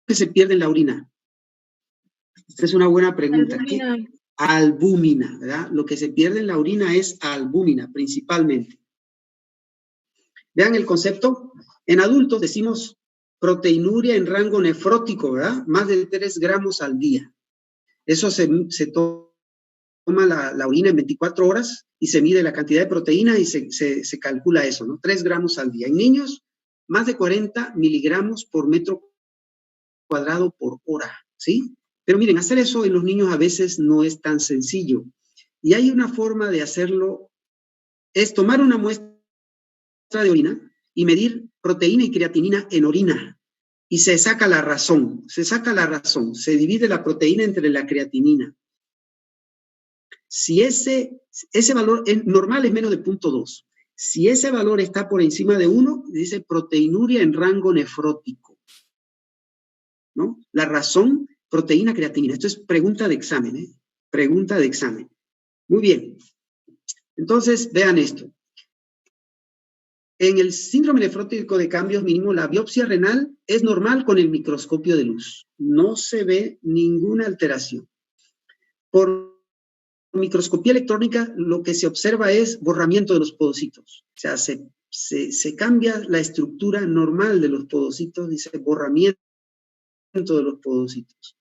que se pierde en la orina? Esta es una buena pregunta. Albúmina, ¿verdad? Lo que se pierde en la orina es albúmina, principalmente. Vean el concepto. En adultos decimos proteinuria en rango nefrótico, ¿verdad? Más de 3 gramos al día. Eso se toma la orina en 24 horas y se mide la cantidad de proteína y se calcula eso, ¿no? 3 gramos al día. En niños, más de 40 miligramos por metro cuadrado por hora, ¿sí? Pero miren, hacer eso en los niños a veces no es tan sencillo. Y hay una forma de hacerlo, es tomar una muestra de orina y medir proteína y creatinina en orina. Y se saca la razón, se divide la proteína entre la creatinina. Si ese valor normal es menos de 0.2, si ese valor está por encima de 1, dice proteinuria en rango nefrótico, ¿no? La razón, proteína, creatinina. Esto es pregunta de examen, ¿eh? Pregunta de examen. Muy bien. Entonces, vean esto. En el síndrome nefrótico de cambios mínimos, la biopsia renal es normal con el microscopio de luz. No se ve ninguna alteración. Por microscopía electrónica, lo que se observa es borramiento de los podocitos. O sea, se cambia la estructura normal de los podocitos, dice borramiento de los podocitos.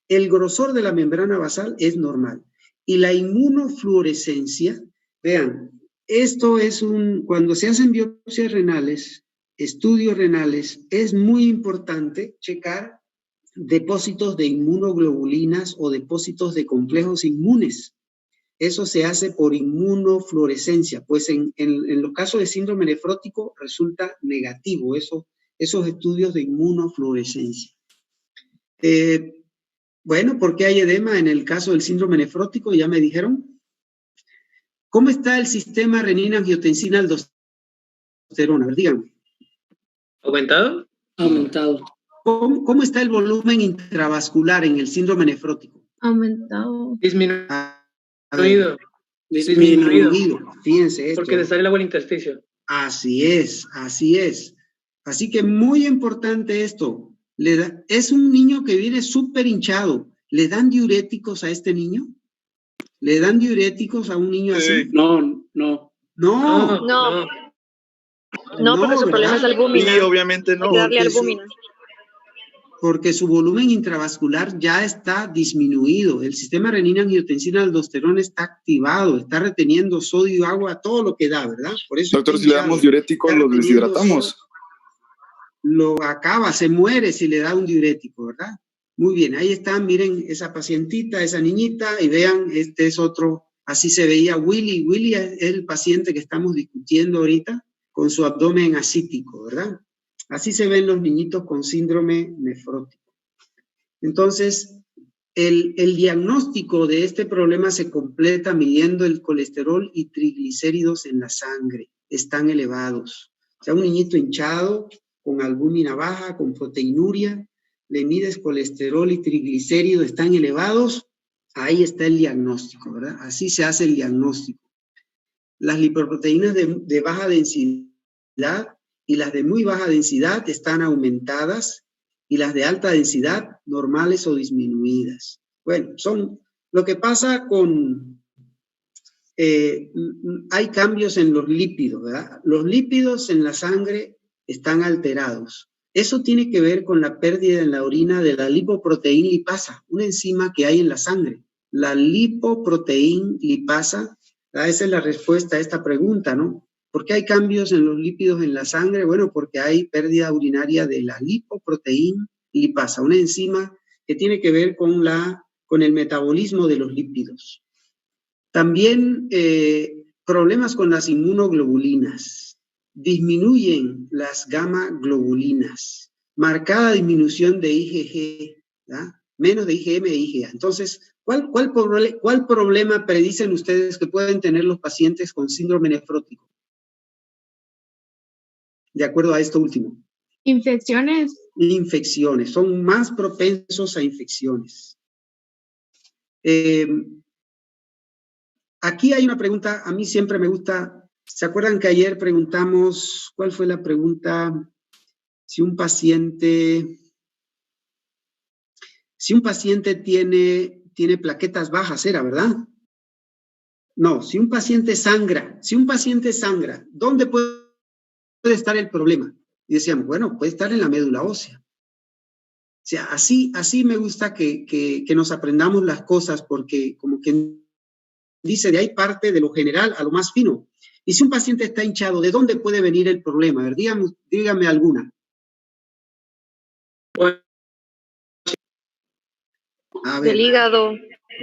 El grosor de la membrana basal es normal. Y la inmunofluorescencia, vean, esto es cuando se hacen biopsias renales, estudios renales, es muy importante checar depósitos de inmunoglobulinas o depósitos de complejos inmunes. Eso se hace por inmunofluorescencia, pues en los casos de síndrome nefrótico resulta negativo esos estudios de inmunofluorescencia. Bueno, ¿por qué hay edema en el caso del síndrome nefrótico? Ya me dijeron. ¿Cómo está el sistema renina-angiotensina-aldosterona? A ver, díganme. ¿Aumentado? Aumentado. ¿Cómo está el volumen intravascular en el síndrome nefrótico? Aumentado. Disminuido. Fíjense esto. Porque le sale el agua al intersticio. Así es, así es. Así que muy importante esto. Es un niño que viene súper hinchado. ¿Le dan diuréticos a este niño? ¿Le dan diuréticos a un niño así? No. No, porque su problema es albúmina. Sí, obviamente no. Hay que darle albúmina. Porque su volumen intravascular ya está disminuido. El sistema renina-angiotensina-aldosterona está activado, está reteniendo sodio y agua, todo lo que da, ¿verdad? Por eso doctor, si le damos diuréticos, lo deshidratamos. Lo acaba, se muere si le da un diurético, ¿verdad? Muy bien, ahí están, miren esa pacientita, esa niñita, y vean, este es otro, así se veía Willy. Willy es el paciente que estamos discutiendo ahorita, con su abdomen ascítico, ¿verdad? Así se ven los niñitos con síndrome nefrótico. Entonces, el diagnóstico de este problema se completa midiendo el colesterol y triglicéridos en la sangre. Están elevados. O sea, un niñito hinchado, con albúmina baja, con proteinuria, le mides colesterol y triglicéridos, están elevados, ahí está el diagnóstico, ¿verdad? Así se hace el diagnóstico. Las lipoproteínas de baja densidad y las de muy baja densidad están aumentadas y las de alta densidad normales o disminuidas. Bueno, son lo que pasa con... hay cambios en los lípidos, ¿verdad? Los lípidos en la sangre están alterados. Eso tiene que ver con la pérdida en la orina de la lipoproteína lipasa, una enzima que hay en la sangre. La lipoproteína lipasa, esa es la respuesta a esta pregunta, ¿no? ¿Por qué hay cambios en los lípidos en la sangre? Bueno, porque hay pérdida urinaria de la lipoproteína lipasa, una enzima que tiene que ver con el metabolismo de los lípidos. También problemas con las inmunoglobulinas. Disminuyen las gamma globulinas, marcada disminución de IgG, ¿ya? Menos de IgM e IgA. Entonces, ¿cuál problema predicen ustedes que pueden tener los pacientes con síndrome nefrótico? De acuerdo a esto último. Infecciones. Infecciones, son más propensos a infecciones. Aquí hay una pregunta, a mí siempre me gusta, ¿se acuerdan que ayer preguntamos, cuál fue la pregunta? Si un paciente tiene plaquetas bajas, era, ¿verdad? No, si un paciente sangra, ¿dónde puede estar el problema? Y decíamos, bueno, puede estar en la médula ósea. O sea, así me gusta que nos aprendamos las cosas, porque como que dice, de ahí parte de lo general a lo más fino. Y si un paciente está hinchado, ¿de dónde puede venir el problema? A ver, dígame alguna. A ver, del hígado.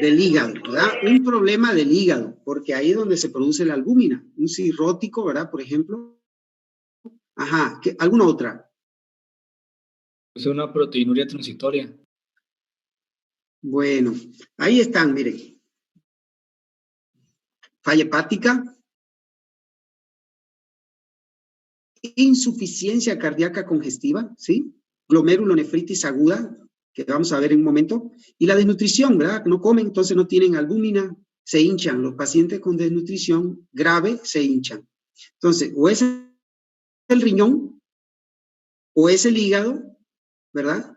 Del hígado, ¿verdad? Un problema del hígado, porque ahí es donde se produce la albúmina. Un cirrótico, ¿verdad? Por ejemplo. Ajá, ¿alguna otra? Es una proteinuria transitoria. Bueno, ahí están, miren. Falla hepática. Insuficiencia cardíaca congestiva, ¿sí? Glomerulonefritis aguda, que vamos a ver en un momento, y la desnutrición, ¿verdad? No comen, entonces no tienen albúmina, se hinchan. Los pacientes con desnutrición grave se hinchan. Entonces, o es el riñón, o es el hígado, ¿verdad?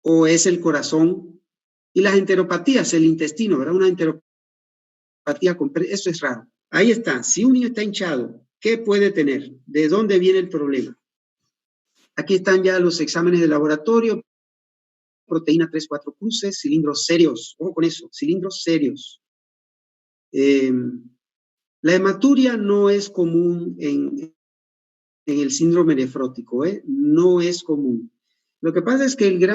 O es el corazón. Y las enteropatías, el intestino, ¿verdad? Una enteropatía, eso es raro. Ahí está, si un niño está hinchado, ¿qué puede tener? ¿De dónde viene el problema? Aquí están ya los exámenes de laboratorio, proteína 3,4 cruces, cilindros serios, ojo con eso, cilindros serios. La hematuria no es común en el síndrome nefrótico, no es común. Lo que pasa es que la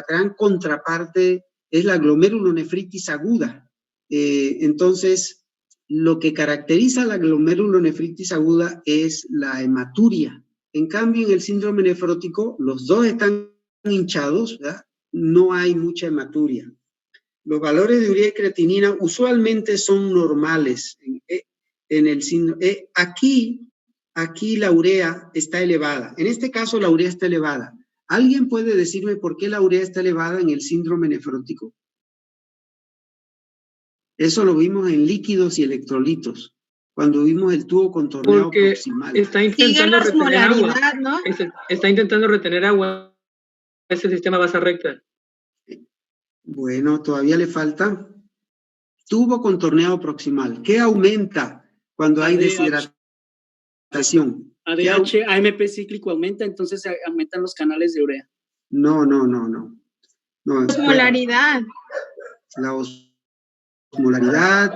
gran contraparte es la glomerulonefritis aguda. Entonces, lo que caracteriza la glomerulonefritis aguda es la hematuria. En cambio, en el síndrome nefrótico, los dos están hinchados, ¿verdad? No hay mucha hematuria. Los valores de urea y creatinina usualmente son normales en el síndrome. Aquí la urea está elevada. En este caso, la urea está elevada. ¿Alguien puede decirme por qué la urea está elevada en el síndrome nefrótico? Eso lo vimos en líquidos y electrolitos, cuando vimos el tubo contorneado proximal. Está intentando retener agua, ¿no? Está intentando retener agua. Ese sistema basa recta. Bueno, todavía le falta. Tubo contorneado proximal. ¿Qué aumenta cuando hay deshidratación? ADH, AMP cíclico aumenta, entonces aumentan los canales de urea. No. Osmolaridad. La osmolaridad.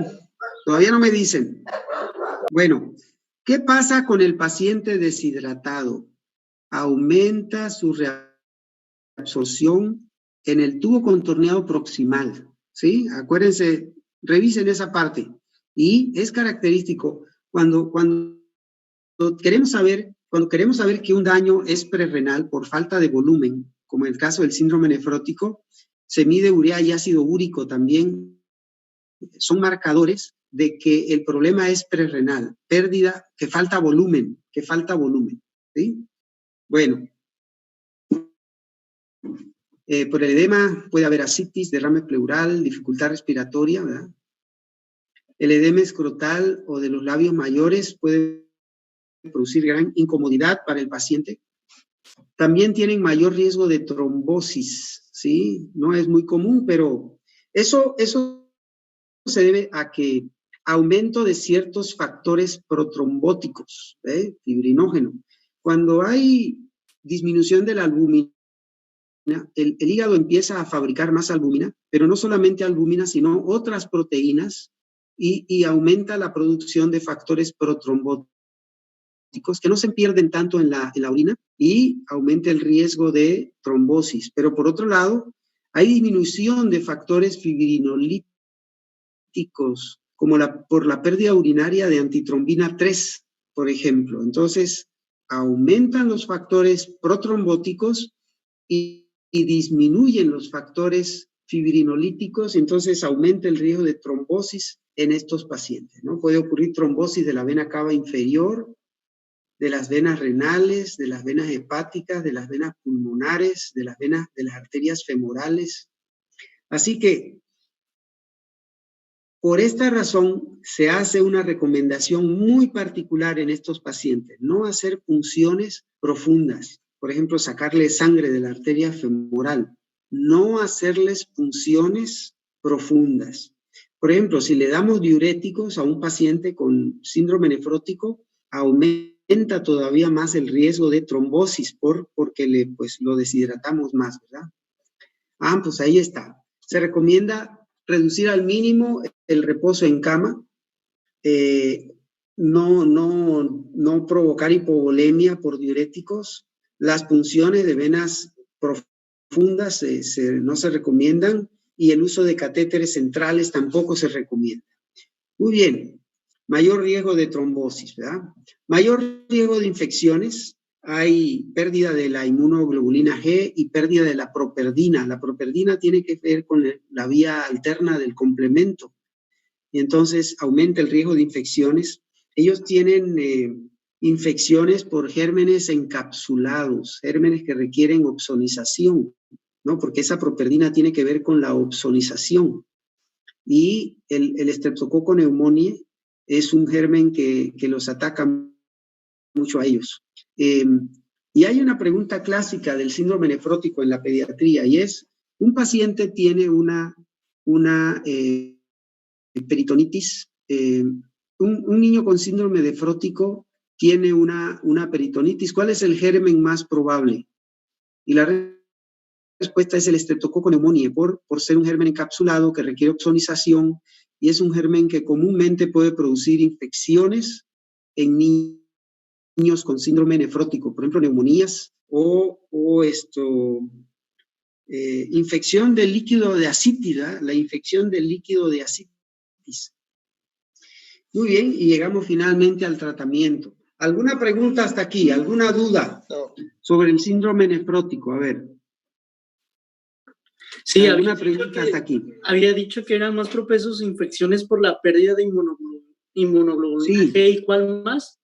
Todavía no me dicen. Bueno, ¿qué pasa con el paciente deshidratado? Aumenta su reabsorción en el tubo contorneado proximal, ¿sí? Acuérdense, revisen esa parte. Y es característico cuando queremos saber que un daño es prerrenal por falta de volumen, como en el caso del síndrome nefrótico, se mide urea y ácido úrico también. Son marcadores de que el problema es prerrenal, pérdida, que falta volumen, ¿sí? Bueno, por el edema puede haber ascitis, derrame pleural, dificultad respiratoria, ¿verdad? El edema escrotal o de los labios mayores puede producir gran incomodidad para el paciente. También tienen mayor riesgo de trombosis, ¿sí? No es muy común, pero eso se debe a que aumento de ciertos factores protrombóticos, fibrinógeno. Cuando hay disminución de la albúmina, el hígado empieza a fabricar más albúmina, pero no solamente albúmina, sino otras proteínas, y aumenta la producción de factores protrombóticos que no se pierden tanto en la orina, y aumenta el riesgo de trombosis. Pero por otro lado, hay disminución de factores fibrinolíticos, como por la pérdida urinaria de antitrombina 3, por ejemplo. Entonces, aumentan los factores protrombóticos y disminuyen los factores fibrinolíticos, entonces aumenta el riesgo de trombosis en estos pacientes, ¿no? Puede ocurrir trombosis de la vena cava inferior, de las venas renales, de las venas hepáticas, de las venas pulmonares, de las arterias femorales. Así que, por esta razón, se hace una recomendación muy particular en estos pacientes, no hacer punciones profundas, por ejemplo, sacarle sangre de la arteria femoral, no hacerles punciones profundas. Por ejemplo, si le damos diuréticos a un paciente con síndrome nefrótico, aumenta todavía más el riesgo de trombosis porque lo deshidratamos más, ¿verdad? Pues ahí está. Se recomienda reducir al mínimo el reposo en cama, no provocar hipovolemia por diuréticos, las punciones de venas profundas no se recomiendan y el uso de catéteres centrales tampoco se recomienda. Muy bien, mayor riesgo de trombosis, ¿verdad? Mayor riesgo de infecciones, hay pérdida de la inmunoglobulina G y pérdida de la properdina. La properdina tiene que ver con la vía alterna del complemento y entonces aumenta el riesgo de infecciones. Ellos tienen infecciones por gérmenes encapsulados, gérmenes que requieren opsonización, ¿no? Porque esa properdina tiene que ver con la opsonización. Y el Streptococcus pneumoniae es un germen que los ataca mucho a ellos. Y hay una pregunta clásica del síndrome nefrótico en la pediatría y es, un paciente tiene una peritonitis, un niño con síndrome nefrótico tiene una peritonitis, ¿cuál es el germen más probable? Y la respuesta es el Streptococcus pneumoniae, por ser un germen encapsulado que requiere opsonización y es un germen que comúnmente puede producir infecciones en niños con síndrome nefrótico, por ejemplo, neumonías infección del líquido de asítida, la infección del líquido de asitis. Muy bien, y llegamos finalmente al tratamiento. ¿Alguna pregunta hasta aquí? ¿Alguna duda sobre el síndrome nefrótico? A ver. Sí, ¿alguna pregunta hasta aquí? Había dicho que eran más propensos a infecciones por la pérdida de inmunoglobulina sí. G, ¿y cuál más?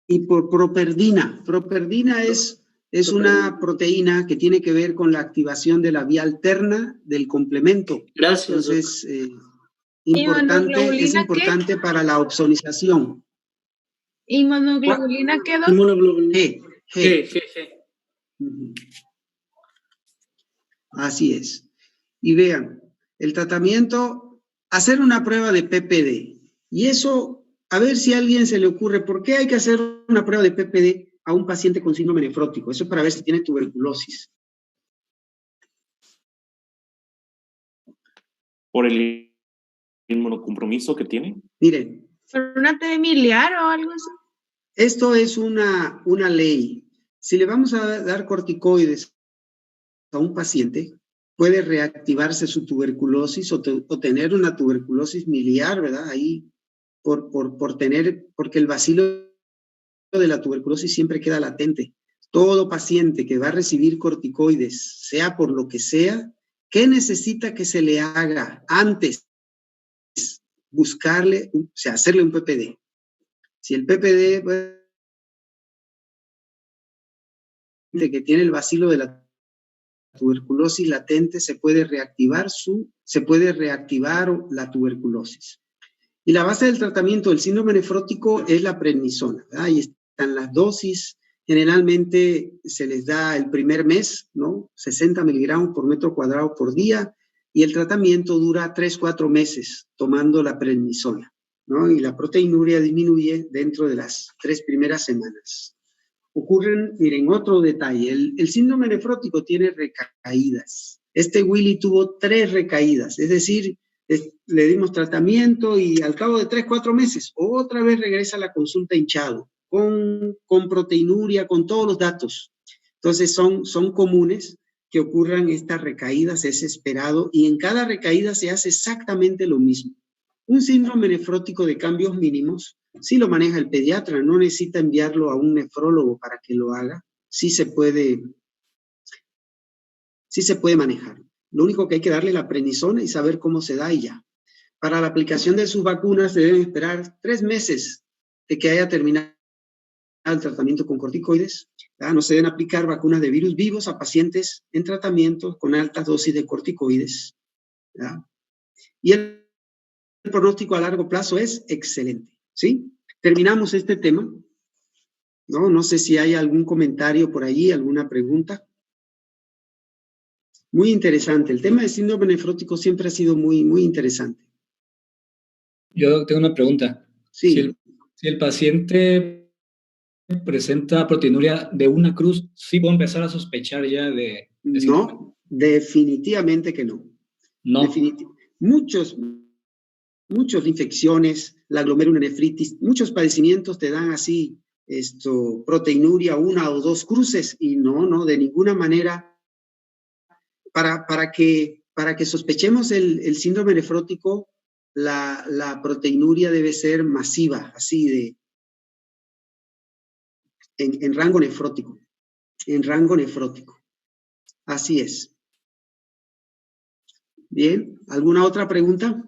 Y por properdina. Properdina es una proteína que tiene que ver con la activación de la vía alterna del complemento. Gracias. Entonces, es importante para la opsonización. ¿Inmunoglobulina qué? Inmunoglobulina G. Así es. Y vean, el tratamiento, hacer una prueba de PPD. Y eso, a ver si a alguien se le ocurre, ¿por qué hay que hacer una prueba de PPD a un paciente con síndrome nefrótico? Eso es para ver si tiene tuberculosis. ¿Por el inmunocompromiso que tiene? Miren. ¿Por una T miliar o algo así? Esto es una ley. Si le vamos a dar corticoides a un paciente, puede reactivarse su tuberculosis o tener una tuberculosis miliar, ¿verdad? Ahí, porque el bacilo de la tuberculosis siempre queda latente. Todo paciente que va a recibir corticoides, sea por lo que sea, ¿qué necesita que se le haga antes? Buscarle, hacerle un PPD. Si el PPD que tiene el bacilo de la tuberculosis latente, se puede reactivar la tuberculosis. Y la base del tratamiento del síndrome nefrótico es la prednisona, ¿verdad? Ahí están las dosis. Generalmente se les da el primer mes, ¿no? 60 miligramos por metro cuadrado por día, y el tratamiento dura 3-4 meses tomando la prednisona, ¿no? Y la proteinuria disminuye dentro de las 3 primeras semanas. Miren, otro detalle, el síndrome nefrótico tiene recaídas. Este Willy tuvo 3 recaídas, es decir, le dimos tratamiento y al cabo de 3-4 meses, otra vez regresa a la consulta hinchado, con proteinuria, con todos los datos. Entonces son comunes que ocurran estas recaídas, es esperado, y en cada recaída se hace exactamente lo mismo. Un síndrome nefrótico de cambios mínimos, sí lo maneja el pediatra, no necesita enviarlo a un nefrólogo para que lo haga, sí se puede manejar. Lo único que hay que darle la prednisona y saber cómo se da y ya. Para la aplicación de sus vacunas se deben esperar 3 meses de que haya terminado el tratamiento con corticoides. ¿Verdad? No se deben aplicar vacunas de virus vivos a pacientes en tratamiento con altas dosis de corticoides. ¿Verdad? Y el pronóstico a largo plazo es excelente. ¿Sí? Terminamos este tema. No sé si hay algún comentario por allí, alguna pregunta. Muy interesante. El tema de síndrome nefrótico siempre ha sido muy, muy interesante. Yo tengo una pregunta. Sí. Si el paciente presenta proteinuria de una cruz, ¿sí puedo empezar a sospechar ya de no, definitivamente que no. No. Muchas infecciones, la glomerulonefritis, muchos padecimientos te dan así, proteinuria 1 o 2 cruces, y no, de ninguna manera. Para que sospechemos el síndrome nefrótico, la proteinuria debe ser masiva, así en rango nefrótico. En rango nefrótico. Así es. Bien, ¿alguna otra pregunta?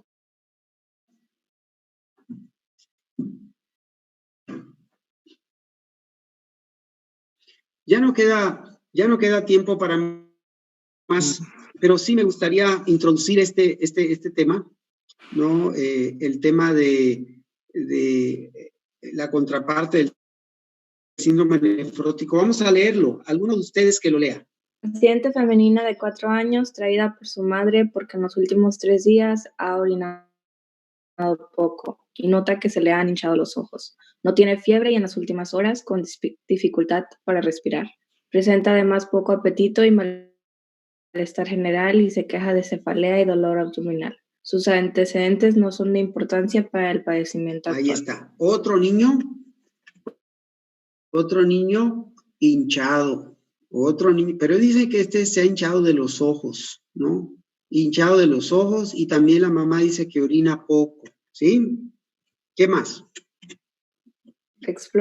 Ya no queda tiempo para más, pero sí me gustaría introducir este tema, ¿no? El tema de la contraparte del síndrome nefrótico. Vamos a leerlo. Algunos de ustedes que lo lean. Paciente femenina de 4 años, traída por su madre porque en los últimos 3 días ha orinado poco y nota que se le han hinchado los ojos. No tiene fiebre y en las últimas horas con dificultad para respirar. Presenta además poco apetito y malestar general y se queja de cefalea y dolor abdominal. Sus antecedentes no son de importancia para el padecimiento actual. Ahí está. Otro niño hinchado. Otro niño, pero dice que se ha hinchado de los ojos, ¿no? Hinchado de los ojos, y también la mamá dice que orina poco, ¿sí? ¿Qué más?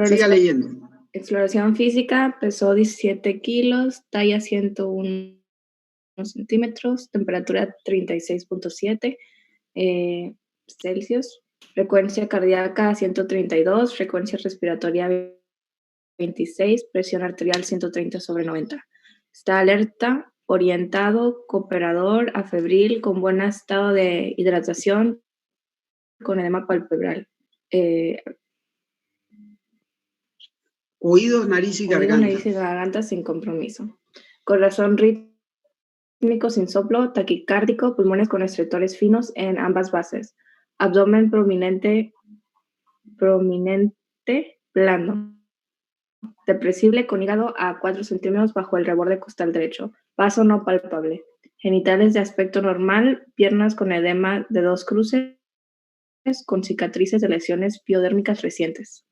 Siga leyendo. Exploración física, pesó 17 kilos, talla 101 centímetros, temperatura 36.7 Celsius, frecuencia cardíaca 132, frecuencia respiratoria 26, presión arterial 130/90. Está alerta, orientado, cooperador, afebril, con buen estado de hidratación, con edema palpebral. Oídos, nariz y garganta. Oídos, nariz y garganta sin compromiso. Corazón rítmico sin soplo, taquicárdico, pulmones con estertores finos en ambas bases. Abdomen prominente, plano. Depresible con hígado a 4 centímetros bajo el reborde costal derecho. Vaso no palpable. Genitales de aspecto normal, piernas con edema de 2 cruces, con cicatrices de lesiones piodérmicas recientes.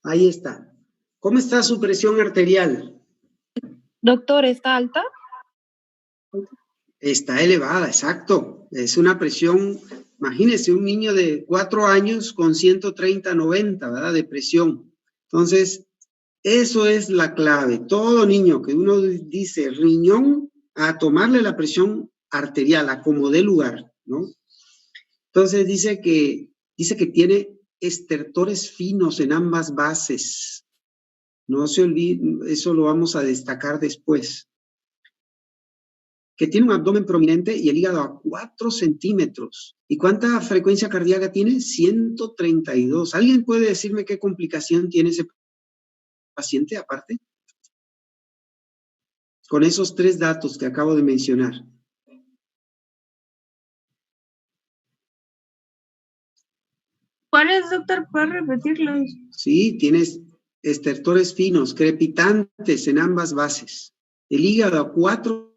Ahí está. ¿Cómo está su presión arterial? Doctor, ¿está alta? Está elevada, exacto. Es una presión, imagínese, un niño de 4 años con 130/90, ¿verdad? De presión. Entonces, eso es la clave. Todo niño que uno dice riñón, a tomarle la presión arterial, a como dé lugar, ¿no? Entonces dice que tiene estertores finos en ambas bases. No se olvide, eso lo vamos a destacar después. Que tiene un abdomen prominente y el hígado a 4 centímetros. ¿Y cuánta frecuencia cardíaca tiene? 132. ¿Alguien puede decirme qué complicación tiene ese paciente aparte? Con esos 3 datos que acabo de mencionar. ¿Cuáles, doctor? ¿Puede repetirlos? Sí, tienes estertores finos, crepitantes en ambas bases. El hígado a 4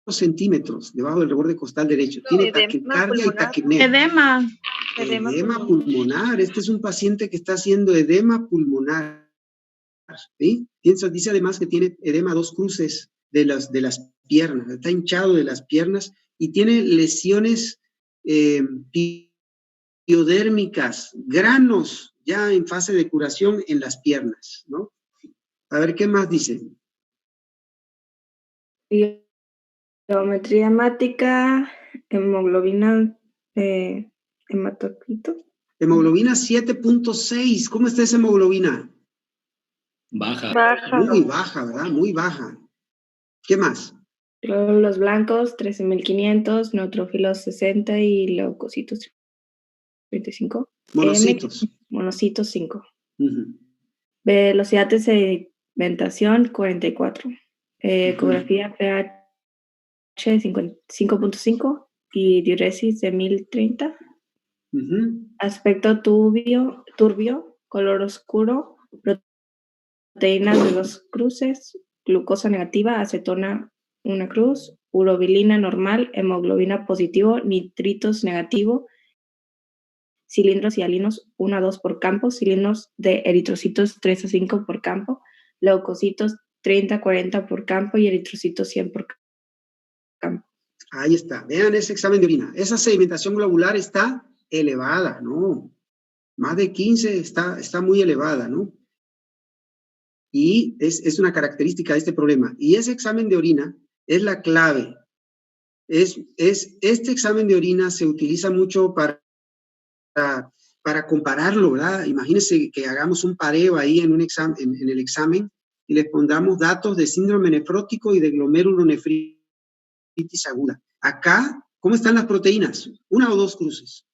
centímetros debajo del reborde costal derecho. Tiene taquicardia y taquipnea. Edema pulmonar. Este es un paciente que está haciendo edema pulmonar. ¿Sí? Dice además que tiene edema a 2 cruces de las piernas. Está hinchado de las piernas y tiene lesiones piodérmicas, granos ya en fase de curación en las piernas, ¿no? A ver, ¿qué más dice? Geometría hemática, hemoglobina, hematocrito. Hemoglobina 7.6. ¿Cómo está esa hemoglobina? Baja. Muy baja, ¿verdad? Muy baja. ¿Qué más? Glóbulos blancos, 13.500, neutrófilos 60 y leucocitos 35. Monocitos. Monocitos 5. Velocidad de sedimentación 44. Ecografía pH 5.5 y diuresis de 1030. Aspecto turbio, color oscuro, proteínas de 2 cruces, glucosa negativa, acetona 1 cruz, urobilina normal, hemoglobina positivo, nitritos negativo, cilindros hialinos 1 a 2 por campo, cilindros de eritrocitos 3 a 5 por campo, leucocitos 30 a 40 por campo y eritrocitos 100 por campo. Ahí está, vean ese examen de orina. Esa sedimentación globular está elevada, ¿no? Más de 15 está muy elevada, ¿no? Y es una característica de este problema. Y ese examen de orina es la clave. Este examen de orina se utiliza mucho para compararlo, ¿verdad? Imagínense que hagamos un pareo ahí en el examen y les pongamos datos de síndrome nefrótico y de glomerulonefritis aguda. Acá, ¿cómo están las proteínas? 1 o 2 cruces.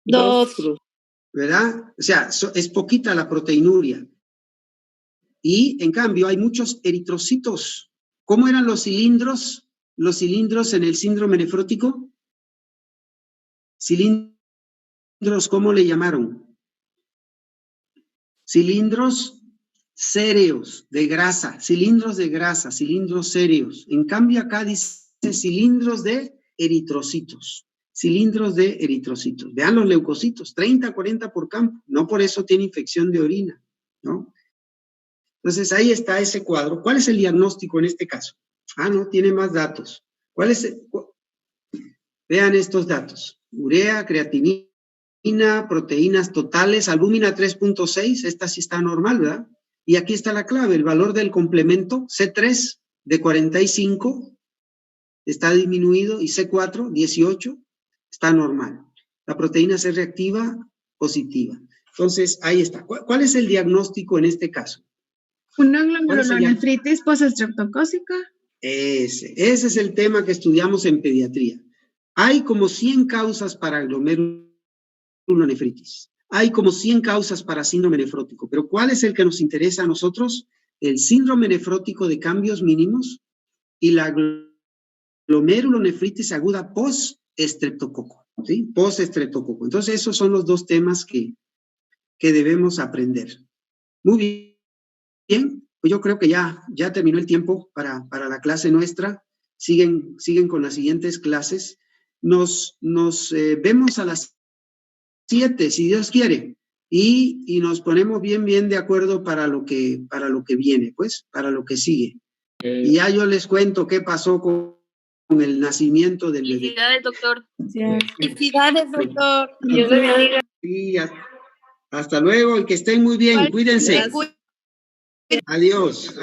2 cruces. ¿Verdad? O sea, es poquita la proteinuria. Y, en cambio, hay muchos eritrocitos. ¿Cómo eran los cilindros? Los cilindros en el síndrome nefrótico. Cilindros, ¿cómo le llamaron? Cilindros céreos de grasa, cilindros de grasa, cilindros céreos. En cambio, acá dice cilindros de eritrocitos. Cilindros de eritrocitos. Vean los leucocitos, 30, 40 por campo. No por eso tiene infección de orina, ¿no? Entonces, ahí está ese cuadro. ¿Cuál es el diagnóstico en este caso? No, tiene más datos. Vean estos datos. Urea, creatinina, proteínas totales, albúmina 3.6, esta sí está normal, ¿verdad? Y aquí está la clave, el valor del complemento, C3 de 45, está disminuido, y C4, 18, está normal. La proteína C reactiva, positiva. Entonces, ahí está. ¿Cuál es el diagnóstico en este caso? ¿Una glomerulonefritis postestreptocócica? Ese es el tema que estudiamos en pediatría. Hay como 100 causas para glomerulonefritis. Hay como 100 causas para síndrome nefrótico. Pero ¿cuál es el que nos interesa a nosotros? El síndrome nefrótico de cambios mínimos y la glomerulonefritis aguda post-estreptococo. ¿Sí? Post-estreptococo. Entonces, esos son los 2 temas que debemos aprender. Muy bien. Bien, pues yo creo que ya terminó el tiempo para la clase nuestra. Siguen con las siguientes clases. Nos vemos a las 7, si Dios quiere, y nos ponemos bien de acuerdo para lo que viene, pues, para lo que sigue. Y ya yo les cuento qué pasó con el nacimiento del bebé. Felicidades, doctor. Felicidades, doctor. Dios le bendiga. Sí, hasta luego y que estén muy bien. Cuídense. Adiós.